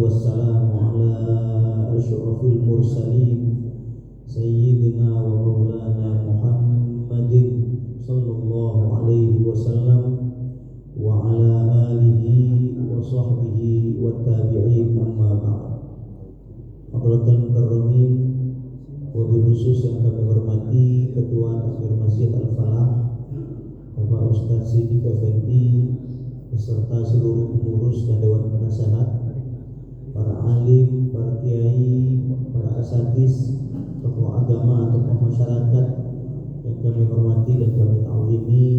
wassalamu ala asyrafil mursalin sayyidina wa maulana Muhammadin sallallahu alaihi wasallam wa ala alihi wa sahbihi wa tabi'in, amma ba'd. Hadratul mukarramin, wabil khusus yang kami hormati Ketua Takmir Masjid Al-Falah Bapak Ustadz Siddiq Effendi beserta seluruh pengurus dan dewan penasehat, para alim, para kiai, para asatidz, tokoh agama, tokoh masyarakat yang kami hormati dan kami ta'zimi,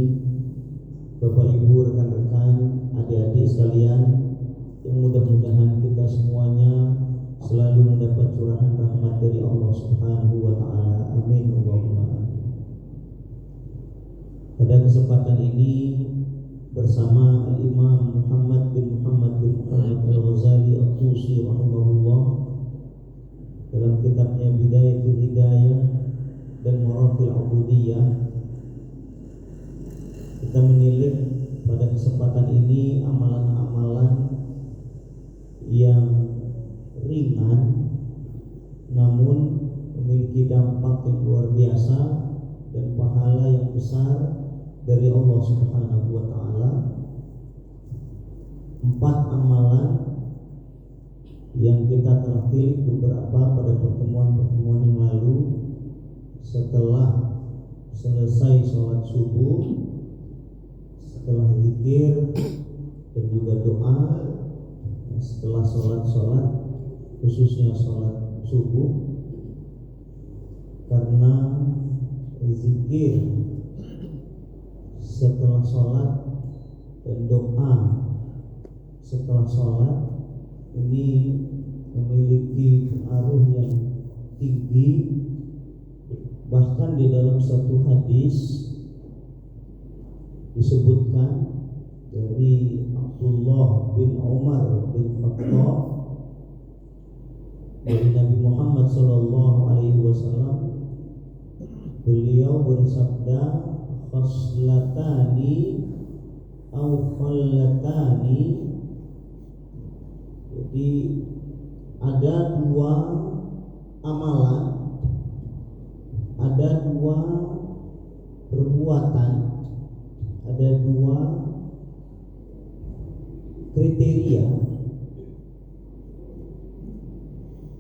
Bapak Ibu, rekan-rekan, adik-adik sekalian, yang mudah-mudahan kita semuanya selalu mendapat curahan rahmat dari Allah Subhanahu wa taala. Amin Allahumma amin. Pada kesempatan ini bersama Al-Imam Muhammad bin Muhammad Al-Ghazali At-Tusi rahimahullah dalam kitabnya Bidayatul Hidayah dan Marathil Ubudiyah, kita menilik pada kesempatan ini amalan-amalan yang ringan namun memiliki dampak yang luar biasa dan pahala yang besar dari Allah Subhanahu wa taala. 4 amalan yang kita telah tilik beberapa pada pertemuan-pertemuan yang lalu. Setelah selesai sholat subuh, setelah zikir dan juga doa, setelah sholat khususnya sholat subuh, karena zikir setelah sholat dan doa setelah sholat ini memiliki pengaruh yang tinggi. Bahkan di dalam satu hadis disebutkan dari Abdullah bin Umar bin Khattab dari Nabi Muhammad SAW, beliau bersabda, khaslatani au khallatani. Jadi ada 2 amalan, ada 2 perbuatan, ada 2 kriteria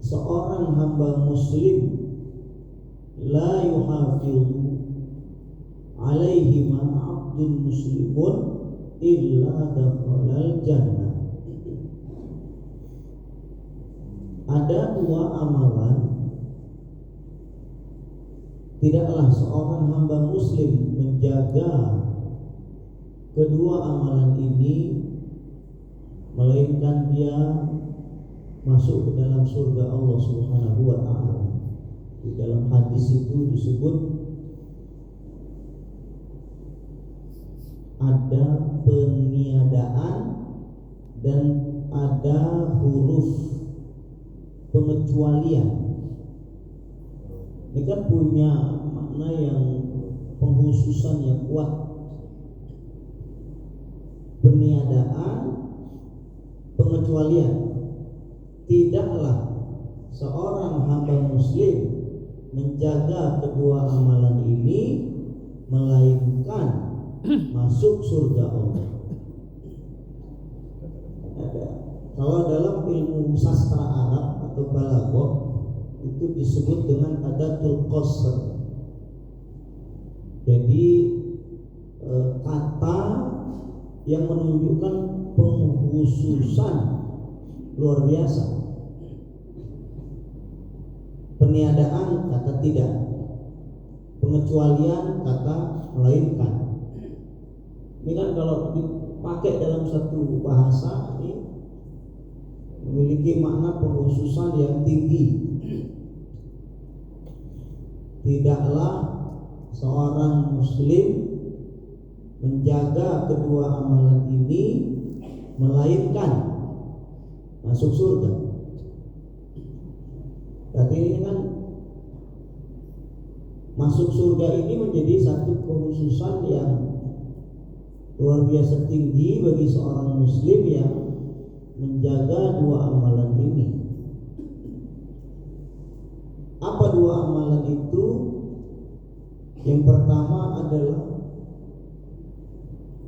seorang hamba muslim la yuhafizu alaihima abdul muslimun illa dakhalal jannah. Ada 2 amalan, tidaklah seorang hamba muslim menjaga kedua amalan ini melainkan dia masuk ke dalam surga Allah Subhanahu wa taala. Di dalam hadis itu disebut ada peniadaan dan ada huruf pengecualian. Ini kan punya makna yang penghususan yang kuat. Peniadaan, pengecualian. Tidaklah seorang hamba muslim menjaga kedua amalan ini melainkan masuk surga Allah. Kalau dalam ilmu sastra Arab atau balaghah itu disebut dengan adatul qasr. Jadi kata yang menunjukkan penghususan luar biasa. Peniadaan kata tidak, pengecualian kata melainkan. Ini kan kalau dipakai dalam satu bahasa ini memiliki makna penghususan yang tinggi. Tidaklah seorang muslim menjaga kedua amalan ini melainkan masuk surga. Berarti ini kan masuk surga ini menjadi satu kekhususan yang luar biasa tinggi bagi seorang muslim yang menjaga dua amalan ini. Apa dua amalan itu? Yang pertama adalah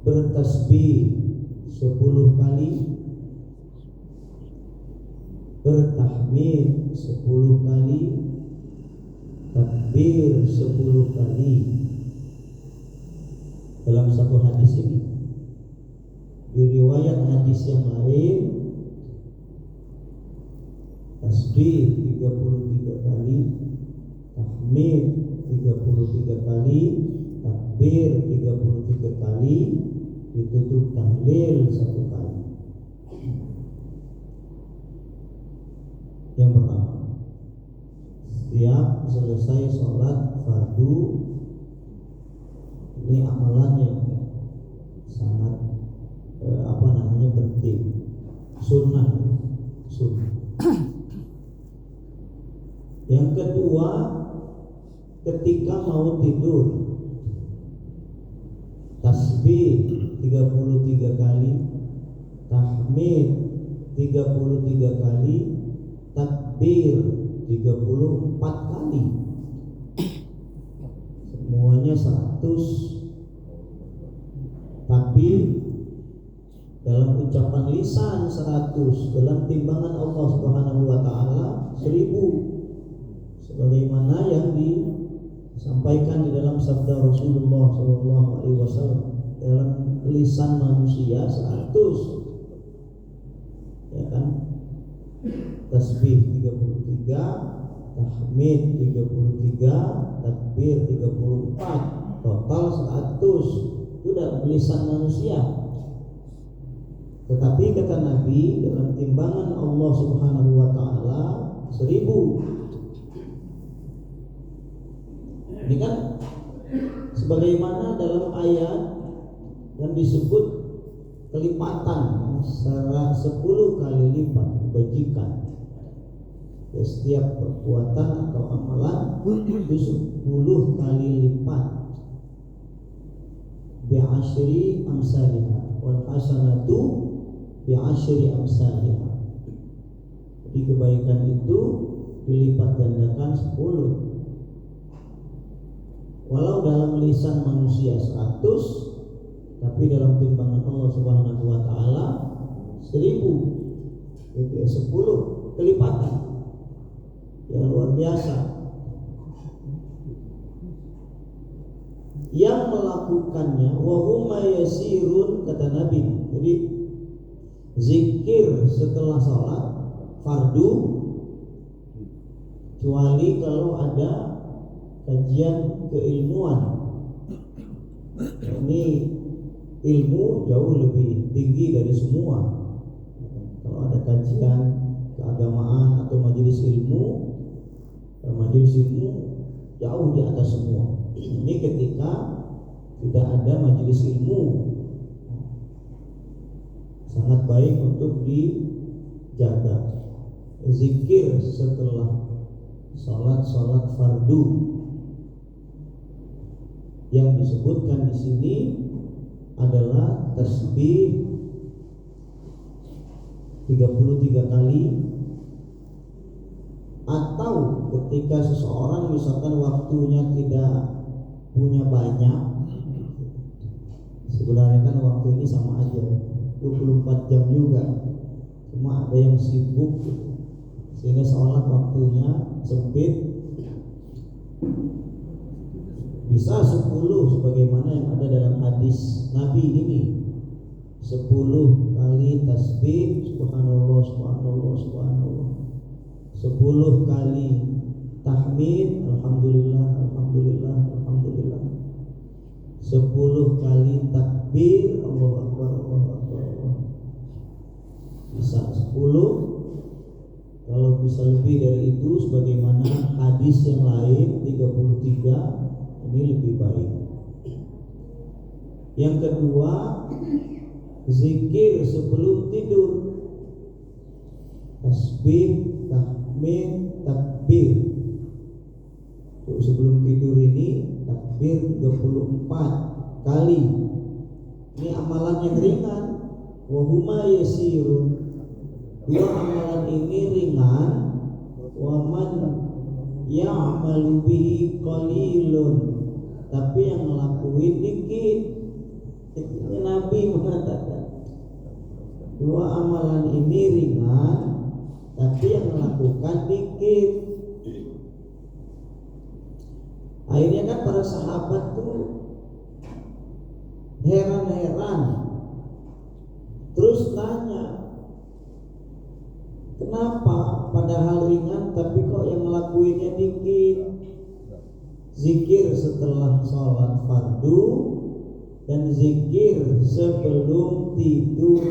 bertasbih 10 kali, bertahmid 10 kali, takbir 10 kali. Dalam satu hadis ini, di riwayat hadis yang lain, tasbih 33 kali, tahmid 33 kali, takbir 33 kali, ditutup tahlil 1 kali. Yang pertama, setiap selesai sholat fardu, ini amalan yang sangat penting, sunnah. Yang kedua, ketika mau tidur, tasbih 33 kali, tahmid 33 kali, takbir 34 kali. Semuanya 100. Tapi dalam ucapan lisan 100, dalam timbangan Allah Subhanahu wa taala 1000. Sebagaimana yang disampaikan di dalam sabda Rasulullah SAW, dalam lisan manusia 100, ya kan? Tasbih 33, tahmid 33, takbir 34, total 100. Itu dalam lisan manusia. Tetapi kata Nabi, dalam timbangan Allah Subhanahu wa taala 1000. Ini kan sebagaimana dalam ayat yang disebut kelipatan secara 10 kali lipat kebajikan. Ya, setiap perbuatan atau amalan itu 10 kali lipat. Bi'asyri amsalihah wal hasanatu bi'asyri amsalihah. Jadi kebaikan itu dilipat gandakan 10. Walau dalam lisan manusia 100, tapi dalam timbangan Allah Subhanahu wa taala 1000. Itu 10 kelipatan. Yang luar biasa. Yang melakukannya wa huma yasirun, kata Nabi. Jadi zikir setelah sholat fardu, kecuali kalau ada kajian keilmuan. Ini ilmu jauh lebih tinggi dari semua. Kalau ada kajian keagamaan atau majelis ilmu jauh di atas semua. Ini ketika tidak ada majelis ilmu, sangat baik untuk dijaga. Zikir setelah sholat fardu. Yang disebutkan di sini adalah tasbih 33 kali, atau ketika seseorang misalkan waktunya tidak punya banyak, sebenarnya kan waktu ini sama aja 24 jam juga, cuma ada yang sibuk sehingga sholat waktunya sempit, bisa 10 sebagaimana yang ada dalam hadis Nabi ini. 10 kali tasbih subhanallah subhanallah subhanallah, 10 kali tahmid alhamdulillah alhamdulillah alhamdulillah, 10 kali takbir Allahu akbar Allahu akbar. Bisa 10. Kalau bisa lebih dari itu sebagaimana hadis yang lain 33, ini lebih baik. Yang kedua, zikir sebelum tidur, tasbih, tahmid, takbir. Untuk sebelum tidur ini takbir 34 kali. Ini amalan yang ringan. Wa huma yasirun, Dua amalan ini ringan. Wa man ya'malu bihi qalilun, tapi yang ngelakuin dikit. Ini Nabi mengatakan dua amalan ini ringan, tapi yang melakukan dikit. Akhirnya kan para sahabat tuh heran-heran, terus tanya, kenapa padahal ringan tapi kok yang ngelakuinnya dikit? Zikir setelah sholat fardu dan zikir sebelum tidur.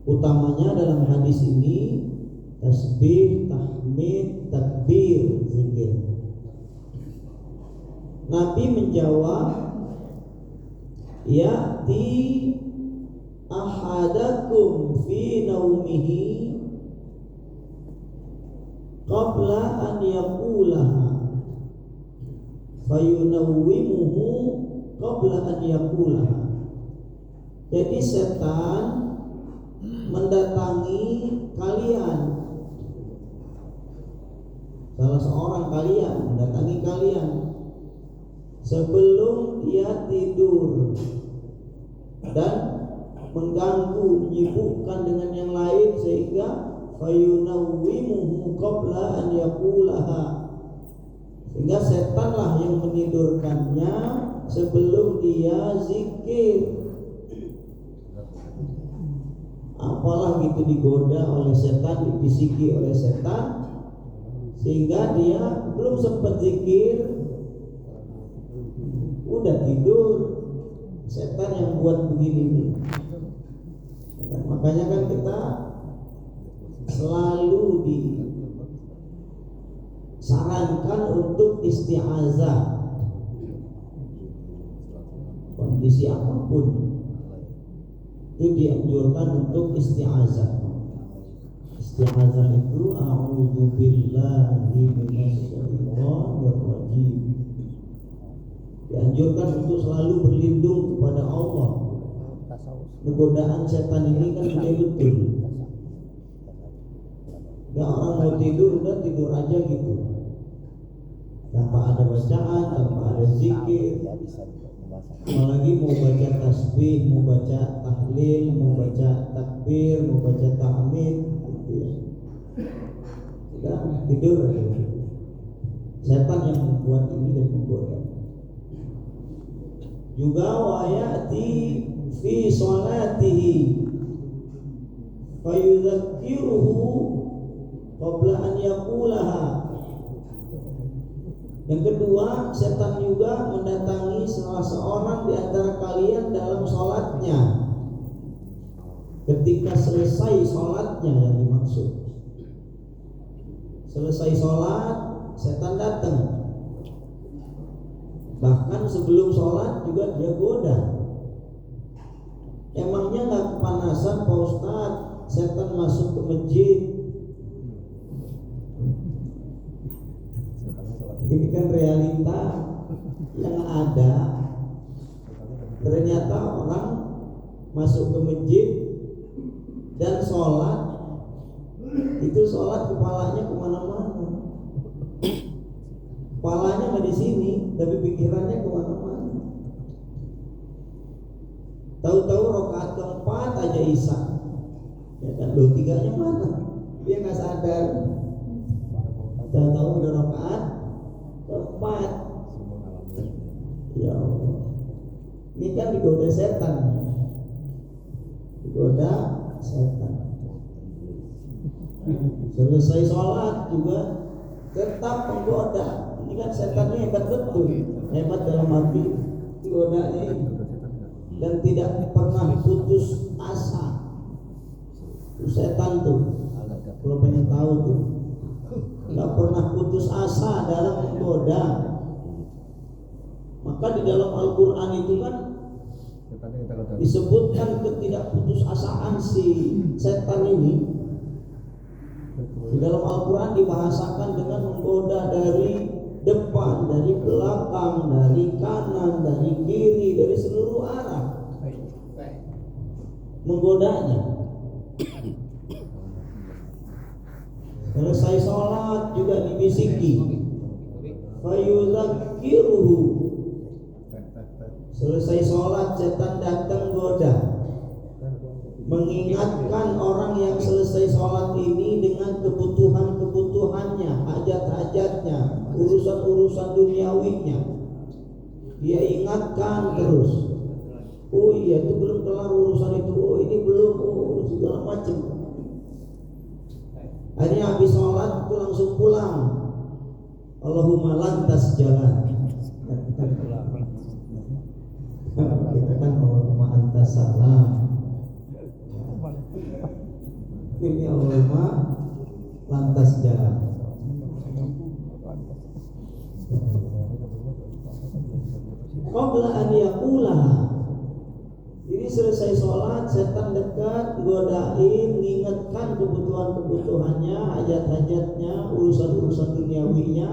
Utamanya dalam hadis ini tasbih, tahmid, takbir, zikir. Nabi menjawab, ya'ti ahadakum fi naumihi qabla an yaqulaha fayunawwimuhu qabla an yaqulaha. Jadi setan mendatangi kalian, salah seorang kalian mendatangi kalian sebelum dia tidur dan mengganggu, menyibukkan dengan yang lain sehingga fayunawwimuhu qabla an yaqulaha, sehingga setanlah yang menidurkannya sebelum dia zikir. Apalah gitu digoda oleh setan, dibisiki oleh setan, sehingga dia belum sempat zikir udah tidur. Setan yang buat begini nih. Makanya kan kita selalu disarankan untuk isti'azah, kondisi apapun itu dianjurkan untuk isti'azah. Isti'azah itu a'udzu billahi minasyaitonir rajim. Dianjurkan untuk selalu berlindung kepada Allah. Godaan setan ini kan gede betul. Ya, orang mau tidur udah tidur aja gitu, tanpa ada bacaan, tanpa ada zikir. Apalagi mau baca tasbih, mau baca tahlil, mau baca takbir, mau baca tahmid gitu ya. Udah tidur aja. Setan yang membuat ini dan menggoda. Juga wa ya'ti fi sholatihi fayudzakiruhu qabla an yaqulaha. Yang kedua, setan juga mendatangi salah seorang di antara kalian dalam sholatnya. Ketika selesai sholatnya yang dimaksud. Selesai sholat, setan datang. Bahkan sebelum sholat juga dia goda. Emangnya gak kepanasan Pak Ustadz, setan masuk ke masjid? Ini kan realita yang ada. Ternyata orang masuk ke masjid dan sholat, itu sholat kepalanya kemana-mana. Kepalanya nggak di sini, tapi pikirannya kemana-mana. Tahu-tahu rakaat keempat aja isya, ya kan, loh tiganya mana? Dia nggak sadar. Tahu-tahu udah rakaat keempat. Ya Allah, ini kan digoda setan, digoda setan. Selesai sholat juga tetap menggoda. Ini kan setannya hebat betul, hebat dalam arti godanya dan tidak pernah putus asa. Setan tuh, kalau pengen tahu tuh, nggak pernah putus asa dalam menggoda. Maka di dalam Al-Quran itu kan disebutkan ketidakputusasaan si setan ini. Di dalam Al-Quran dibahasakan dengan menggoda dari depan, dari belakang, dari kanan, dari kiri, dari seluruh arah. Menggodanya. sholat juga dibisiki. Fayudzakiruhu, selesai sholat setan datang goda, mengingatkan orang yang selesai sholat ini dengan kebutuhan-kebutuhannya, hajat-hajatnya, urusan-urusan duniawinya. Dia ingatkan terus. Oh iya, itu belum kelar urusan itu. Oh ini belum. Oh segala macam. Akhirnya habis sholat itu langsung pulang. Allahumma lantas jalan. Kita kan Allahumma antas salam. Ini Allahumma lantas jalan. Qabla an yaqulaha. Jadi selesai sholat, setan dekat, godain, mengingatkan kebutuhan-kebutuhannya, hajat-hajatnya, urusan-urusan duniawinya.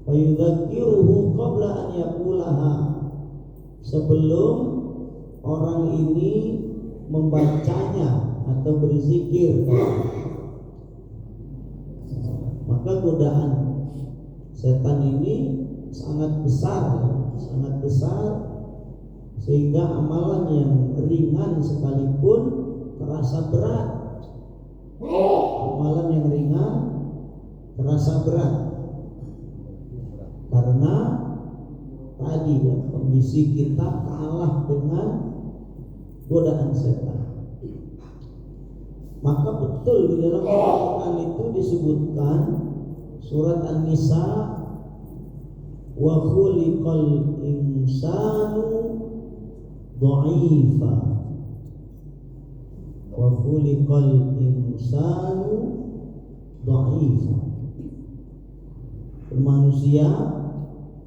Fayudzakiruhu qabla an yaqulaha, sebelum orang ini membacanya atau berzikir. Maka godaan setan ini sangat besar sehingga amalan yang ringan sekalipun terasa berat. Amalan yang ringan terasa berat karena tadi ya, kondisi kita kalah dengan godaan setan. Maka betul di dalam Al-Quran itu disebutkan surat An-Nisa, wa khuliqal insanu dha'ifa, wa khuliqal insanu dha'ifa. Manusia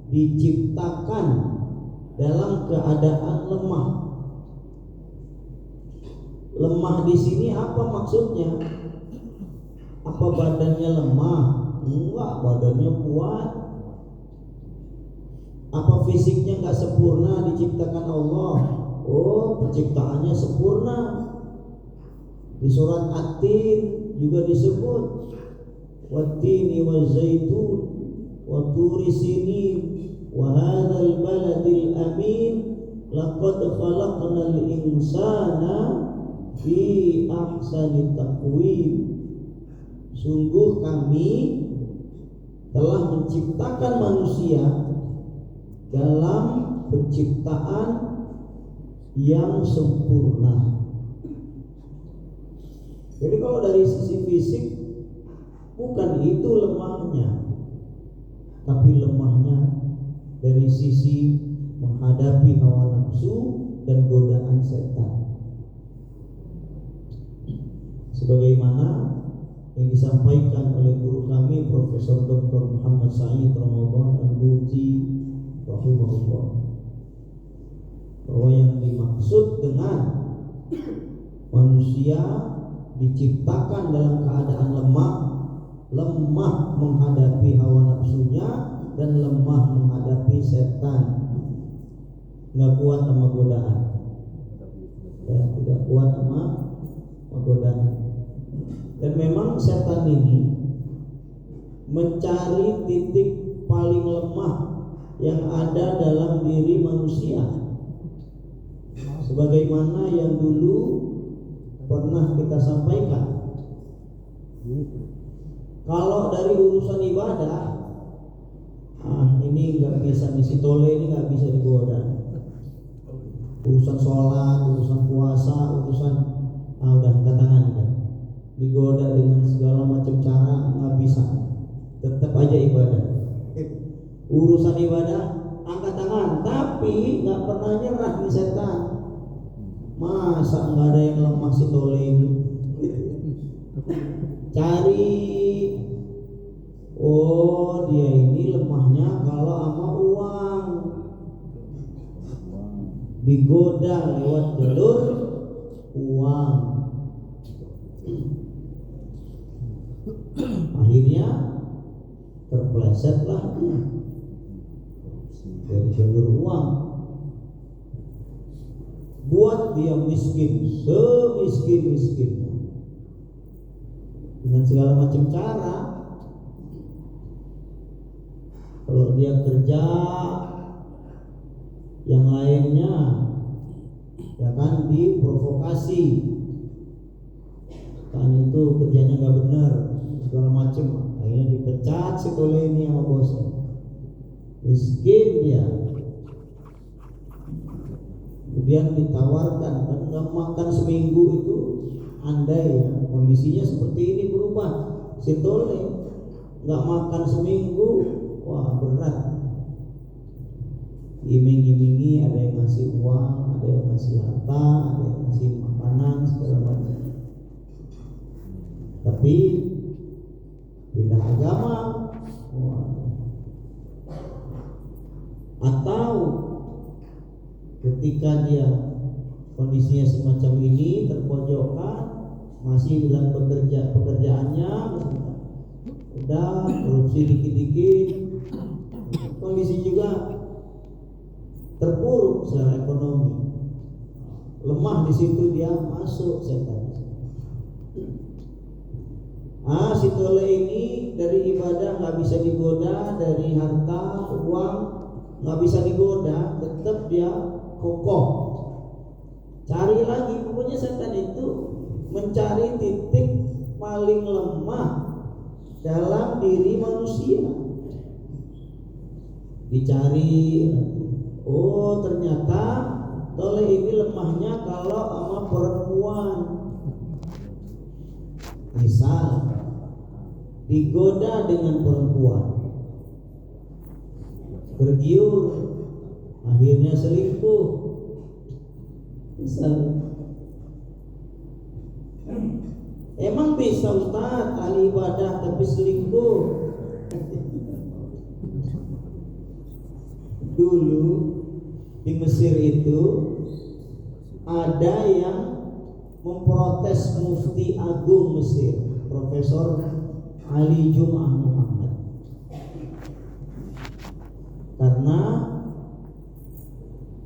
diciptakan dalam keadaan lemah. Lemah di sini apa maksudnya? Apa badannya lemah? Enggak, badannya kuat. Apa fisiknya enggak sempurna diciptakan Allah? Oh, penciptaannya sempurna. Di surat At-Tin juga disebut wat-tini waz-zaitun wa turi sinin wa hadzal baladil amin laqad khalaqnal insana fi ahsani taqwim. Sungguh kami telah menciptakan manusia dalam penciptaan yang sempurna. Jadi kalau dari sisi fisik bukan itu lemahnya, tapi lemahnya dari sisi menghadapi hawa nafsu dan godaan setan. Sebagaimana yang disampaikan oleh guru kami Profesor Dr. Muhammad Said Ramadan Al-Buti rahimahullah, bahwa yang dimaksud dengan manusia diciptakan dalam keadaan lemah menghadapi hawa nafsunya dan lemah menghadapi setan, nggak kuat sama godaan, ya, tidak kuat sama godaan. Dan memang setan ini mencari titik paling lemah yang ada dalam diri manusia, sebagaimana yang dulu pernah kita sampaikan. Kalau dari urusan ibadah, ini nggak bisa, misi tole ini nggak bisa digoda. Urusan sholat, urusan puasa, urusan udah angkat tangan, udah digoda dengan segala macam cara, nggak bisa. Tetap aja ibadah. Urusan ibadah angkat tangan, tapi nggak pernah nyerah nih setan. Masa nggak ada yang lemah si tole ini? Cari, oh dia ini lemahnya kalau sama uang, digoda lewat jalur uang. Akhirnya terplesetlah dari jalur uang, buat dia miskin semiskin-miskinnya dengan segala macam cara. Kalau dia kerja, yang lainnya ya kan diprovokasi, kan itu kerjanya nggak benar segala macam, akhirnya dipecat si tole ini sama bosnya. Miskin dia, kemudian ditawarkan kan nggak makan seminggu itu, andai ya kondisinya seperti ini berubah, si tole nggak makan seminggu, wah berat. Iming-imingi, ada yang ngasih uang, ada yang ngasih harta, ada yang ngasih makanan segala macam. Tapi pindah agama, wah. Atau ketika dia kondisinya semacam ini, terpojokkan, masih bilang pekerjaannya udah korupsi dikit-dikit, kondisi juga terpuruk secara ekonomi, lemah, di situ dia masuk setan. Si tole ini dari ibadah nggak bisa digoda, dari harta uang nggak bisa digoda, tetap dia kokoh. Cari lagi, pokoknya setan itu mencari titik paling lemah dalam diri manusia, dicari. Oh ternyata tole ini lemahnya kalau sama perempuan. Misal digoda dengan perempuan, bergiur, akhirnya selingkuh. Misal, emang bisa Ustaz ahli ibadah tapi selingkuh? Dulu di Mesir itu ada yang memprotes Mufti Agung Mesir, Profesor Ali Jum'ah Muhammad, karena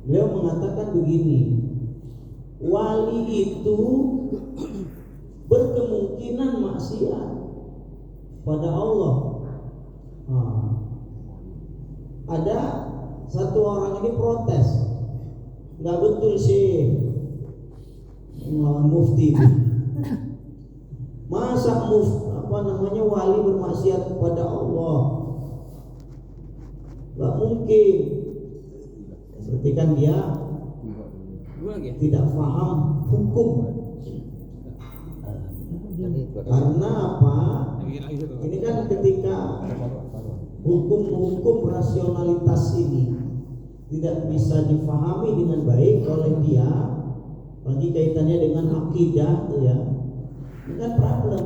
beliau mengatakan begini, wali itu berkemungkinan maksiat pada Allah. Ada satu orang ini protes, nggak betul sih melawan mufti itu. Masa wali bermaksiat kepada Allah? Nggak mungkin. Berarti kan dia tidak paham hukum. Karena apa? Ini kan ketika hukum-hukum rasionalitas ini tidak bisa difahami dengan baik oleh dia, apalagi kaitannya dengan akidah tuh ya, ini kan problem.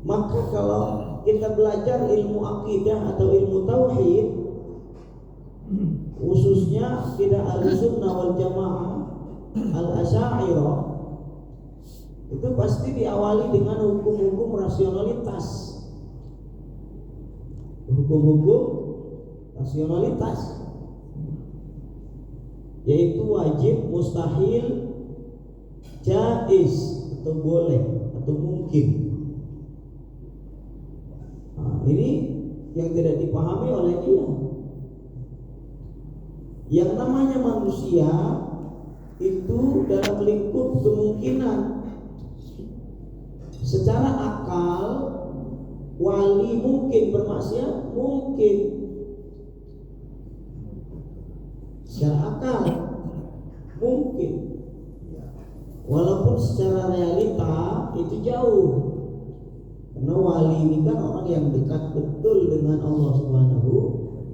Maka kalau kita belajar ilmu akidah atau ilmu tauhid, khususnya tidak al-sunnah wal jamaah, al-asy'ariyah, itu pasti diawali dengan hukum-hukum rasionalitas. Hukum-hukum rasionalitas, yaitu wajib, mustahil, jaiz atau boleh atau mungkin. Ini yang tidak dipahami oleh dia. Yang namanya manusia itu dalam lingkup kemungkinan. Secara akal wali mungkin bermaksiat, mungkin. Secara akal mungkin, walaupun secara realita itu jauh. Karena wali ini kan orang yang dekat betul dengan Allah Subhanahu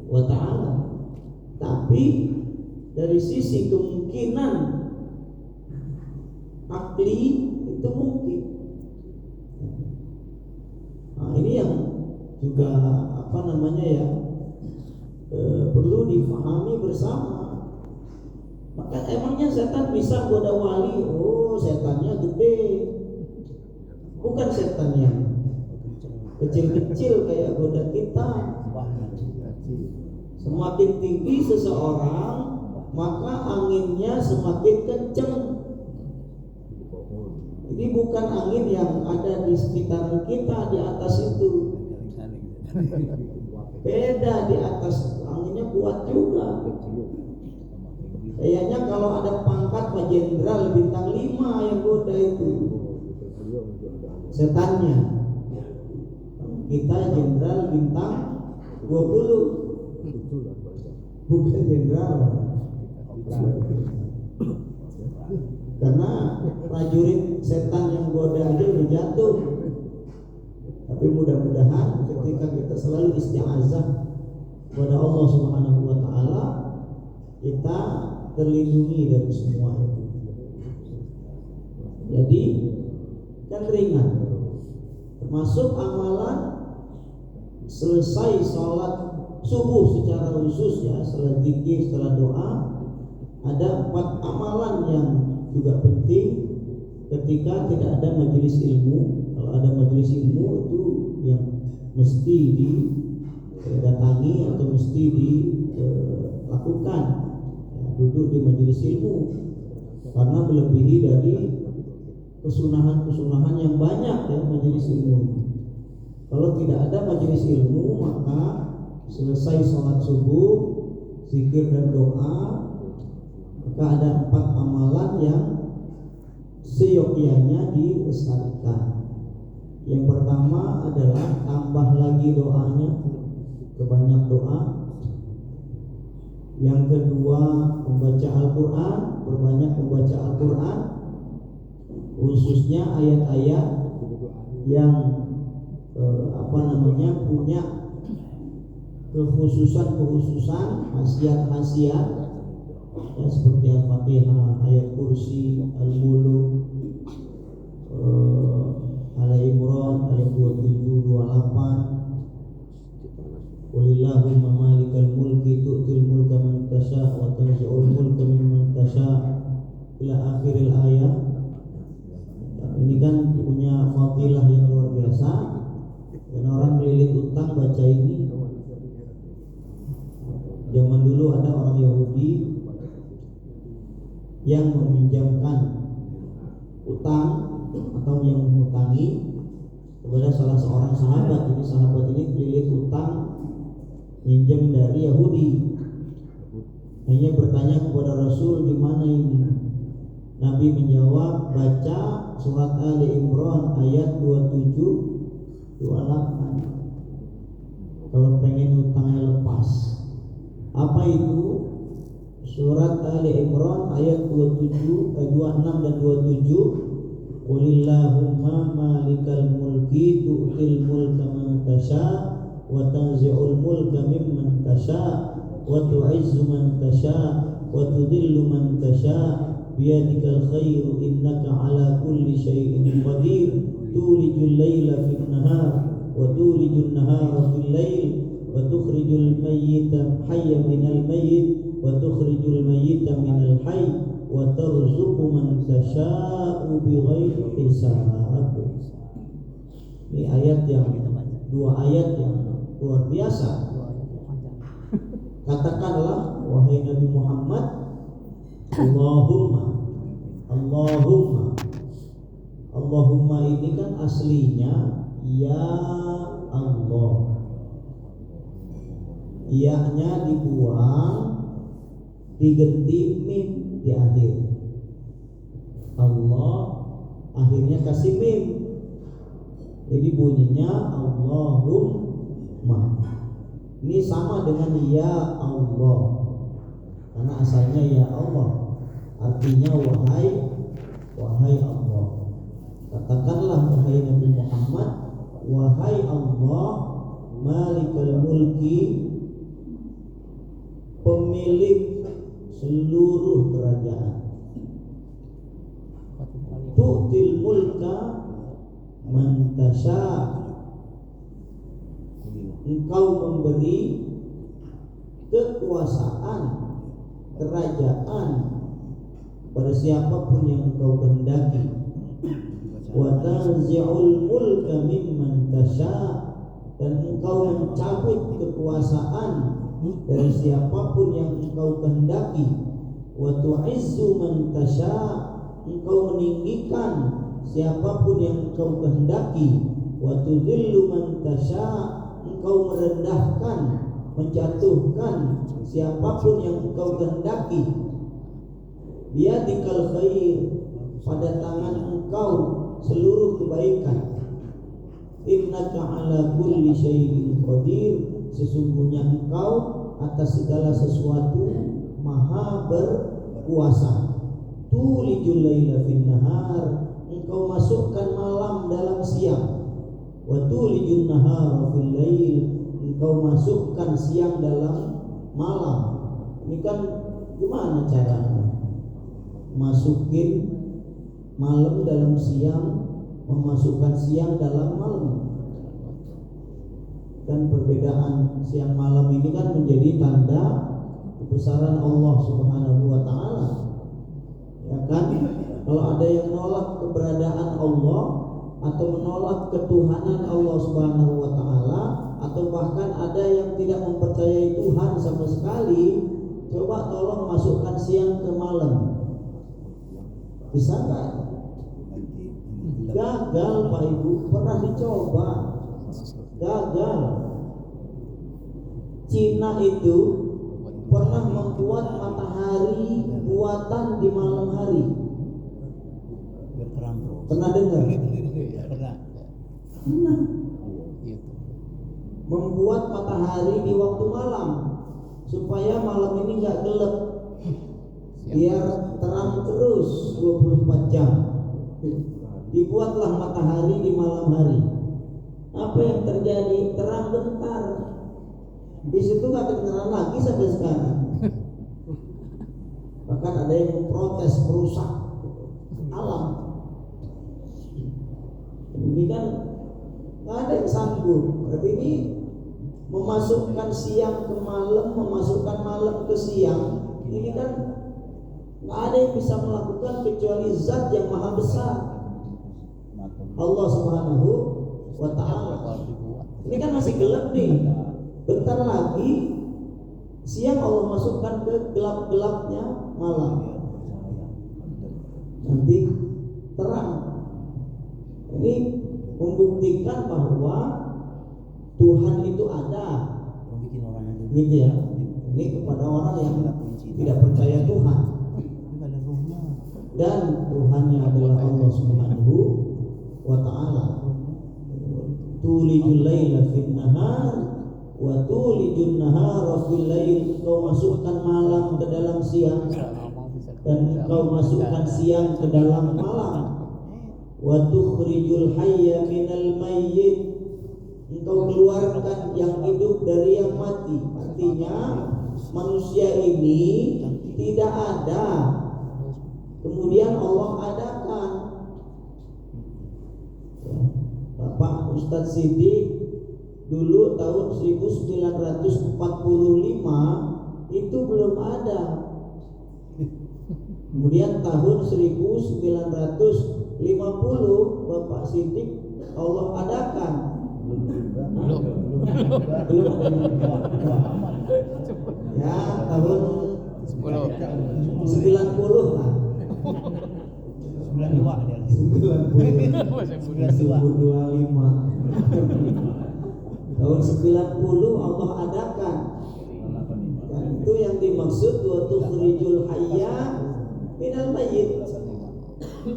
wa ta'ala. Tapi dari sisi kemungkinan akli itu mungkin. Ini yang juga perlu difahami bersama. Maka emangnya setan bisa goda wali? Oh, setannya gede, bukan setan yang kecil-kecil kayak goda kita. Semakin tinggi seseorang, maka anginnya semakin kencang. Ini bukan angin yang ada di sekitar kita, di atas itu. Beda di atas, anginnya kuat juga. Kayaknya kalau ada pangkat Pak Jenderal bintang 5 yang goda itu setannya. Kita jenderal bintang 20, bukan jenderal. Karena prajurit setan yang goda aja udah jatuh. Tapi mudah-mudahan ketika kita selalu isti'azah kepada Allah Subhanahu wa taala, kita terlindungi dari semua itu. Jadi kan ringan. Termasuk amalan selesai sholat subuh secara khusus ya, setelah zikir, setelah doa, ada 4 amalan yang juga penting ketika tidak ada majelis ilmu. Kalau ada majelis ilmu itu yang mesti didatangi atau mesti dilakukan, ya, duduk di majelis ilmu, karena melebihi dari kesunahan-kesunahan yang banyak ya majelis ilmu ini. Kalau tidak ada majelis ilmu, maka selesai sholat subuh, zikir dan doa, maka ada 4 amalan yang seyogyanya dilestarikan. Yang pertama adalah tambah lagi doanya, kebanyak doa. Yang kedua membaca Al-Quran, perbanyak membaca Al-Quran, khususnya ayat-ayat yang punya kekhususan, khasiat-khasiat ya, seperti Al-Fatihah, ayat kursi, Al-Muluk, Al-Imran ayat 27-28. Qulillahumma malikal mulki tu'til mulka man tasha' wa tanzi'ul mulka mimman tasha' ila akhiril ayat. Ini kan punya fadilah yang luar biasa. Dan orang melilit utang baca ini. Zaman dulu ada orang Yahudi yang meminjamkan utang atau yang menghutangi kepada salah seorang sahabat. Jadi sahabat ini melilit utang minjam dari Yahudi. Hanya bertanya kepada Rasul, gimana ini? Nabi menjawab, baca surat Ali Imran ayat 27-28. Kalau pengen utangnya lepas. Apa itu? Surat Ali Imran ayat 26 dan 27. Qulillahumma malikal mulki tu'til mulka man tasha' wa tanzi'ul mulka mimman tasha' wa tu'izzu man tasha' wa tudhillu man tasha' biyadikal khairu innaka ala kulli syai'in qadir tulijul laila fin nahar wa tulijul nahara fil lail wa tukhrijul mayyita hayya minal mayyit wa tukhrijul mayyita minal hayy wa tarzuqu man tasha'u bighairi hisab. Ini ayat yang 2 ayat yang luar biasa. Katakanlah wahai Nabi Muhammad, Allahumma ini kan aslinya ya Allah. Iya-nya dibuang, diganti mim di akhir. Allah akhirnya kasih mim. Jadi bunyinya Allahumma. Ini sama dengan ya Allah. Karena asalnya ya Allah. Artinya wahai Allah. Katakanlah wahai Nabi Muhammad, wahai Allah, malikal mulki, pemilik seluruh kerajaan. Tu'til mulka man tasha', engkau memberi kekuasaan kerajaan pada siapapun yang engkau kehendaki. Wa tanzi'ul mulka mimman tasha', dan engkau mencabut kekuasaan dari siapapun yang engkau kehendaki. Wa tu'izzu man tasha', engkau meninggikan siapapun yang engkau kehendaki. Wa tudhillu man tasha', engkau merendahkan, menjatuhkan siapapun yang engkau kehendaki. Biyadikal khair, pada tangan engkau seluruh kebaikan. Innaka ala kulli syai'in qadir, sesungguhnya engkau atas segala sesuatu maha berkuasa. Tulijul laila fin nahar, engkau masukkan malam dalam siang. Wa tulijun nahara fil lail, engkau masukkan siang dalam malam. Ini kan gimana caranya? Masukin malam dalam siang, memasukkan siang dalam malam. Dan perbedaan siang malam ini kan menjadi tanda kebesaran Allah Subhanahu wa taala. Ya kan? Kalau ada yang menolak keberadaan Allah atau menolak ketuhanan Allah Subhanahu wa taala, atau bahkan ada yang tidak mempercayai Tuhan sama sekali, coba tolong masukkan siang ke malam. Bisa nggak? Gagal Pak Ibu, pernah dicoba, gagal. Cina itu pernah membuat matahari buatan di malam hari. Pernah dengar? Pernah. Membuat matahari di waktu malam supaya malam ini nggak gelap, biar terang terus 24 jam. Dibuatlah matahari di malam hari. Apa yang terjadi? Terang bentar. Di situ nggak kedengeran lagi sampai sekarang. Bahkan ada yang memprotes, merusak alam. Ini kan nggak ada yang sanggup. Berarti ini memasukkan siang ke malam, memasukkan malam ke siang. Ini kan nggak ada yang bisa melakukan kecuali Zat yang Maha Besar, Allah Subhanahu wa ta'ala. Ini kan masih gelap nih, bentar lagi siang Allah masukkan ke gelap-gelapnya malam, nanti terang. Ini membuktikan bahwa Tuhan itu ada, gitu ya. Ini kepada orang yang tidak percaya Tuhan. Dan Tuhannya adalah Allah Subhanahu wa ta'ala. Tulijul laila fin nahar wa tulijun nahara fil lail, kau masukkan malam ke dalam siang dan kau masukkan siang ke dalam malam. Wa tukhrijul hayya minal mayyit, engkau keluarkan yang hidup dari yang mati. Artinya manusia ini tidak ada, kemudian Allah adakan. Bapak Ustadz Siddiq dulu tahun 1945 itu belum ada. Kemudian tahun 1950 Bapak Siddiq Allah adakan. Belum. Ya, tahun 90 lah. 1925 tahun 90 Allah adakan. Dan itu yang dimaksud wa tukhrijul hayya minal mayyit.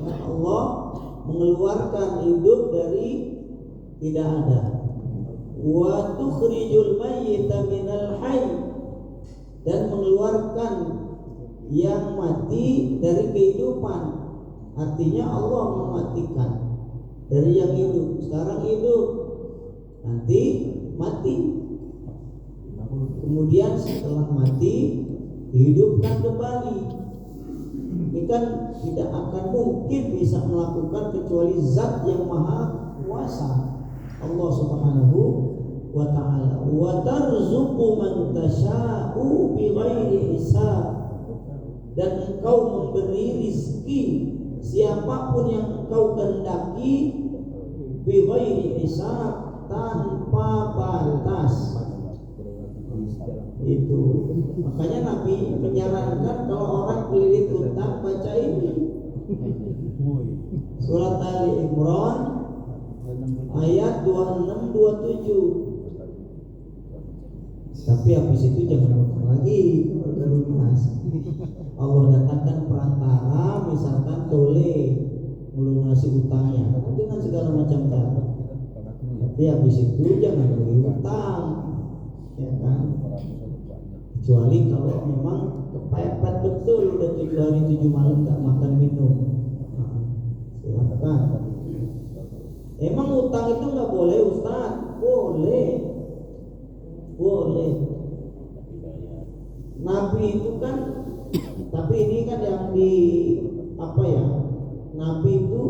Allah mengeluarkan hidup dari tidak ada. Wa tukhrijul mayyita minal hayy, dan mengeluarkan yang mati dari kehidupan. Artinya Allah mematikan dari yang hidup. Sekarang hidup, nanti mati. Kemudian setelah mati dihidupkan kembali. Ini kan tidak akan mungkin bisa melakukan kecuali Zat yang Maha Kuasa, Allah Subhanahu wa ta'ala. Wa tarzuqu man tasha'u bighairi hisab, dan engkau memberi rizki siapapun yang engkau kehendaki bighairi hisab, tanpa batas. Itu makanya Nabi menyarankan kalau orang kelilit utang baca ini surat Ali Imran ayat 26-27. Tapi habis itu jangan utang lagi, baru lunas. Allah datangkan perantara, misalkan tole melunasi utangnya dengan segala macam cara. Tapi habis itu jangan lagi utang, ya kan? Kecuali kalau memang kepepet betul udah 7 hari 7 malam nggak makan minum. Silahkan. Emang utang itu nggak boleh Ustaz? Boleh. Nabi itu kan, tapi ini kan yang di Nabi itu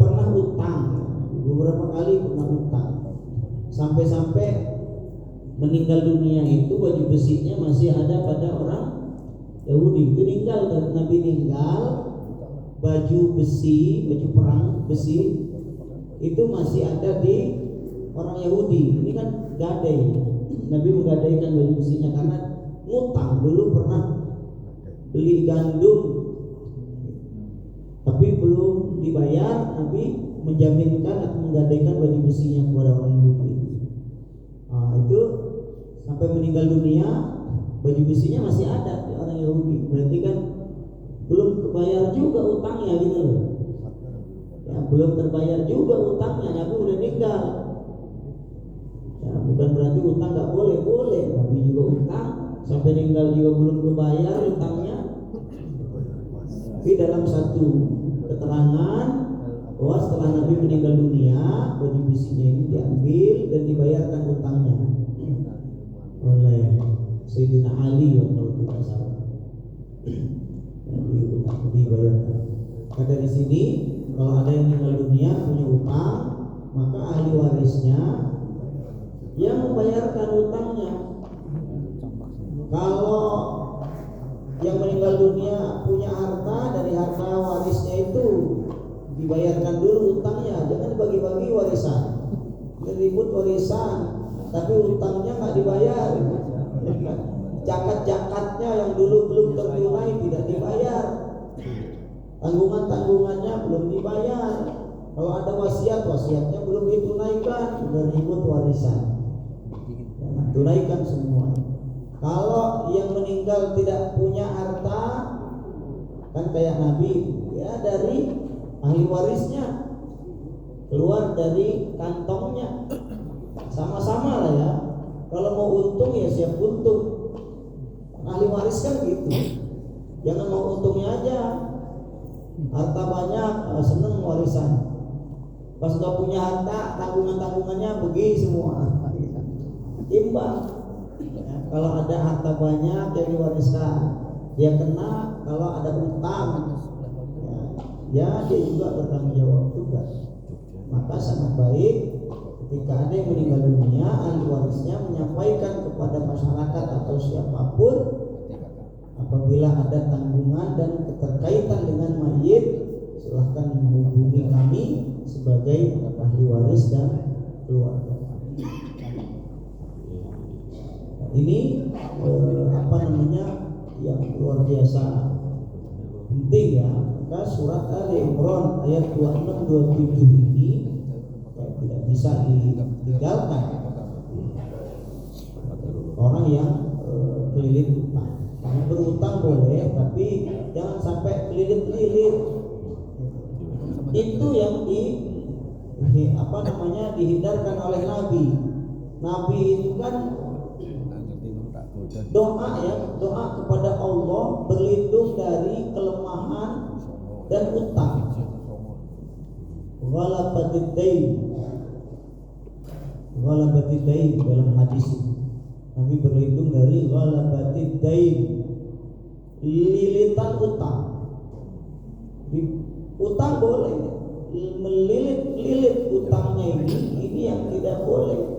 pernah utang, beberapa kali pernah utang, sampai-sampai meninggal dunia itu baju besinya masih ada pada orang Yahudi. Itu Nabi meninggal, baju perang besi itu masih ada di orang Yahudi. Ini kan gadai. Nabi menggadaikan baju besinya karena ngutang. Dulu pernah beli gandum tapi belum dibayar, Nabi menjaminkan atau menggadaikan baju besinya kepada orang Yahudi. Itu sampai meninggal dunia baju besinya masih ada di orang Yahudi. Berarti kan belum terbayar juga utangnya gitu loh. Ya, belum terbayar juga utangnya, Nabi udah meninggal. Ya, bukan berarti utang nggak boleh. Nabi juga utang sampai meninggal juga belum kebayar utangnya. Tapi dalam satu keterangan bahwa setelah Nabi meninggal dunia, baju besinya ini diambil dan dibayarkan utangnya oleh Sayyidina Ali kalau tidak salah. Dibayarkan. Nah, dari sini kalau ada yang meninggal dunia punya utang, maka ahli warisnya yang membayarkan utangnya. Kalau yang meninggal dunia punya harta, dari harta warisnya itu dibayarkan dulu utangnya, jangan bagi-bagi warisan. Ribut warisan, tapi utangnya nggak dibayar. Zakat-zakatnya yang dulu belum tertunai tidak dibayar. Tanggungannya belum dibayar. Kalau ada wasiatnya belum ditunaikan, sudah ribut warisan. Tunaikan semua. Kalau yang meninggal tidak punya harta, kan kayak Nabi, ya dari ahli warisnya keluar dari kantongnya, sama-sama lah ya. Kalau mau untung ya siap untung. Ahli waris kan gitu. Jangan mau untungnya aja. Harta banyak, seneng warisan. Pas gak punya harta, tanggungannya pergi semua. Imbang. Ya, kalau ada harta banyak yang diwariskan, dia kena. Kalau ada utang, ya dia juga bertanggung jawab juga. Maka sangat baik ketika ada yang meninggal dunia, ahli warisnya menyampaikan kepada masyarakat atau siapapun, apabila ada tanggungan dan keterkaitan dengan mayit, silahkan menghubungi kami sebagai ahli waris dan keluarga. Ini yang luar biasa penting ya. Maka surat Ali Imran ayat 26-27 ini tidak bisa ditinggalkan. Orang yang kelilit utang, karena berutang boleh, tapi jangan sampai kelilit-kelilit. Itu yang dihindarkan oleh Nabi. Nabi itu kan doa kepada Allah berlindung dari kelemahan dan utang. Ghalabatid dain dalam hadis Nabi berlindung dari ghalabatid dain, lilitan utang. Utang boleh, melilit utangnya ini yang tidak boleh.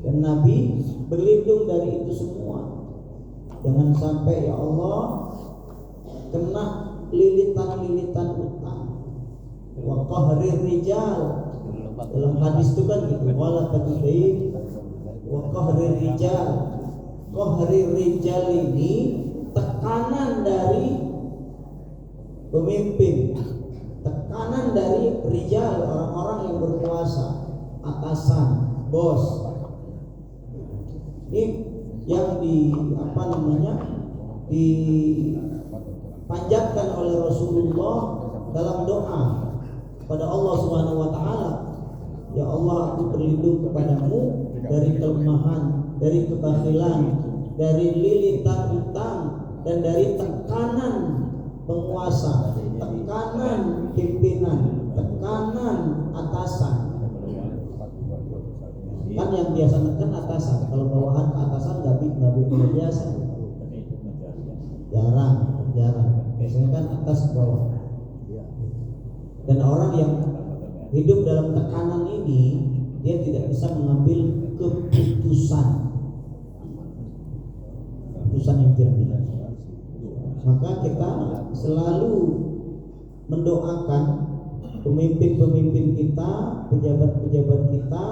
Dan Nabi berlindung dari itu semua. Jangan sampai ya Allah kena lilitan utang. Wa qahrir rijal. Dalam hadis itu kan gitu, wala taqdain wa qahrir rijal. Qahrir rijal ini tekanan dari pemimpin, tekanan dari rijal, orang-orang yang berkuasa, atasan, bos. dipanjatkan oleh Rasulullah dalam doa pada Allah Subhanahu wa taala. Ya Allah, aku berlindung kepadamu dari kelemahan, dari kebakhilan, dari lilitan utang, dan dari tekanan penguasa, tekanan pimpinan, tekanan atasan. Kan yang biasa neken atasan, kalau bawahan ke atasan nggak biasa, jarang. Biasanya kan atas ke bawah. Dan orang yang hidup dalam tekanan ini, dia tidak bisa mengambil keputusan yang jernih. Maka kita selalu mendoakan pemimpin-pemimpin kita, pejabat-pejabat kita,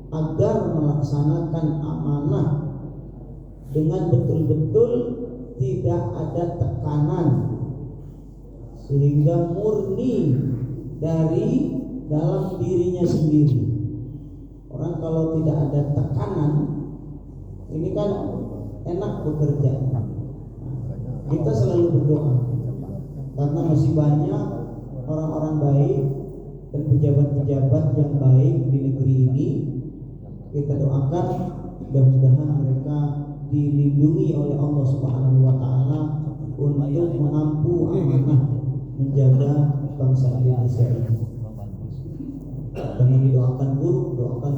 agar melaksanakan amanah dengan betul-betul tidak ada tekanan, sehingga murni dari dalam dirinya sendiri. Orang kalau tidak ada tekanan, ini kan enak bekerja. Kita selalu berdoa karena masih banyak orang-orang baik dan pejabat-pejabat yang baik di negeri ini. Kita doakan mudah-mudahan mereka dilindungi oleh Allah Subhanahu wa taala untuk mengampu amanah menjaga bangsa Indonesia ini. Jangan doakan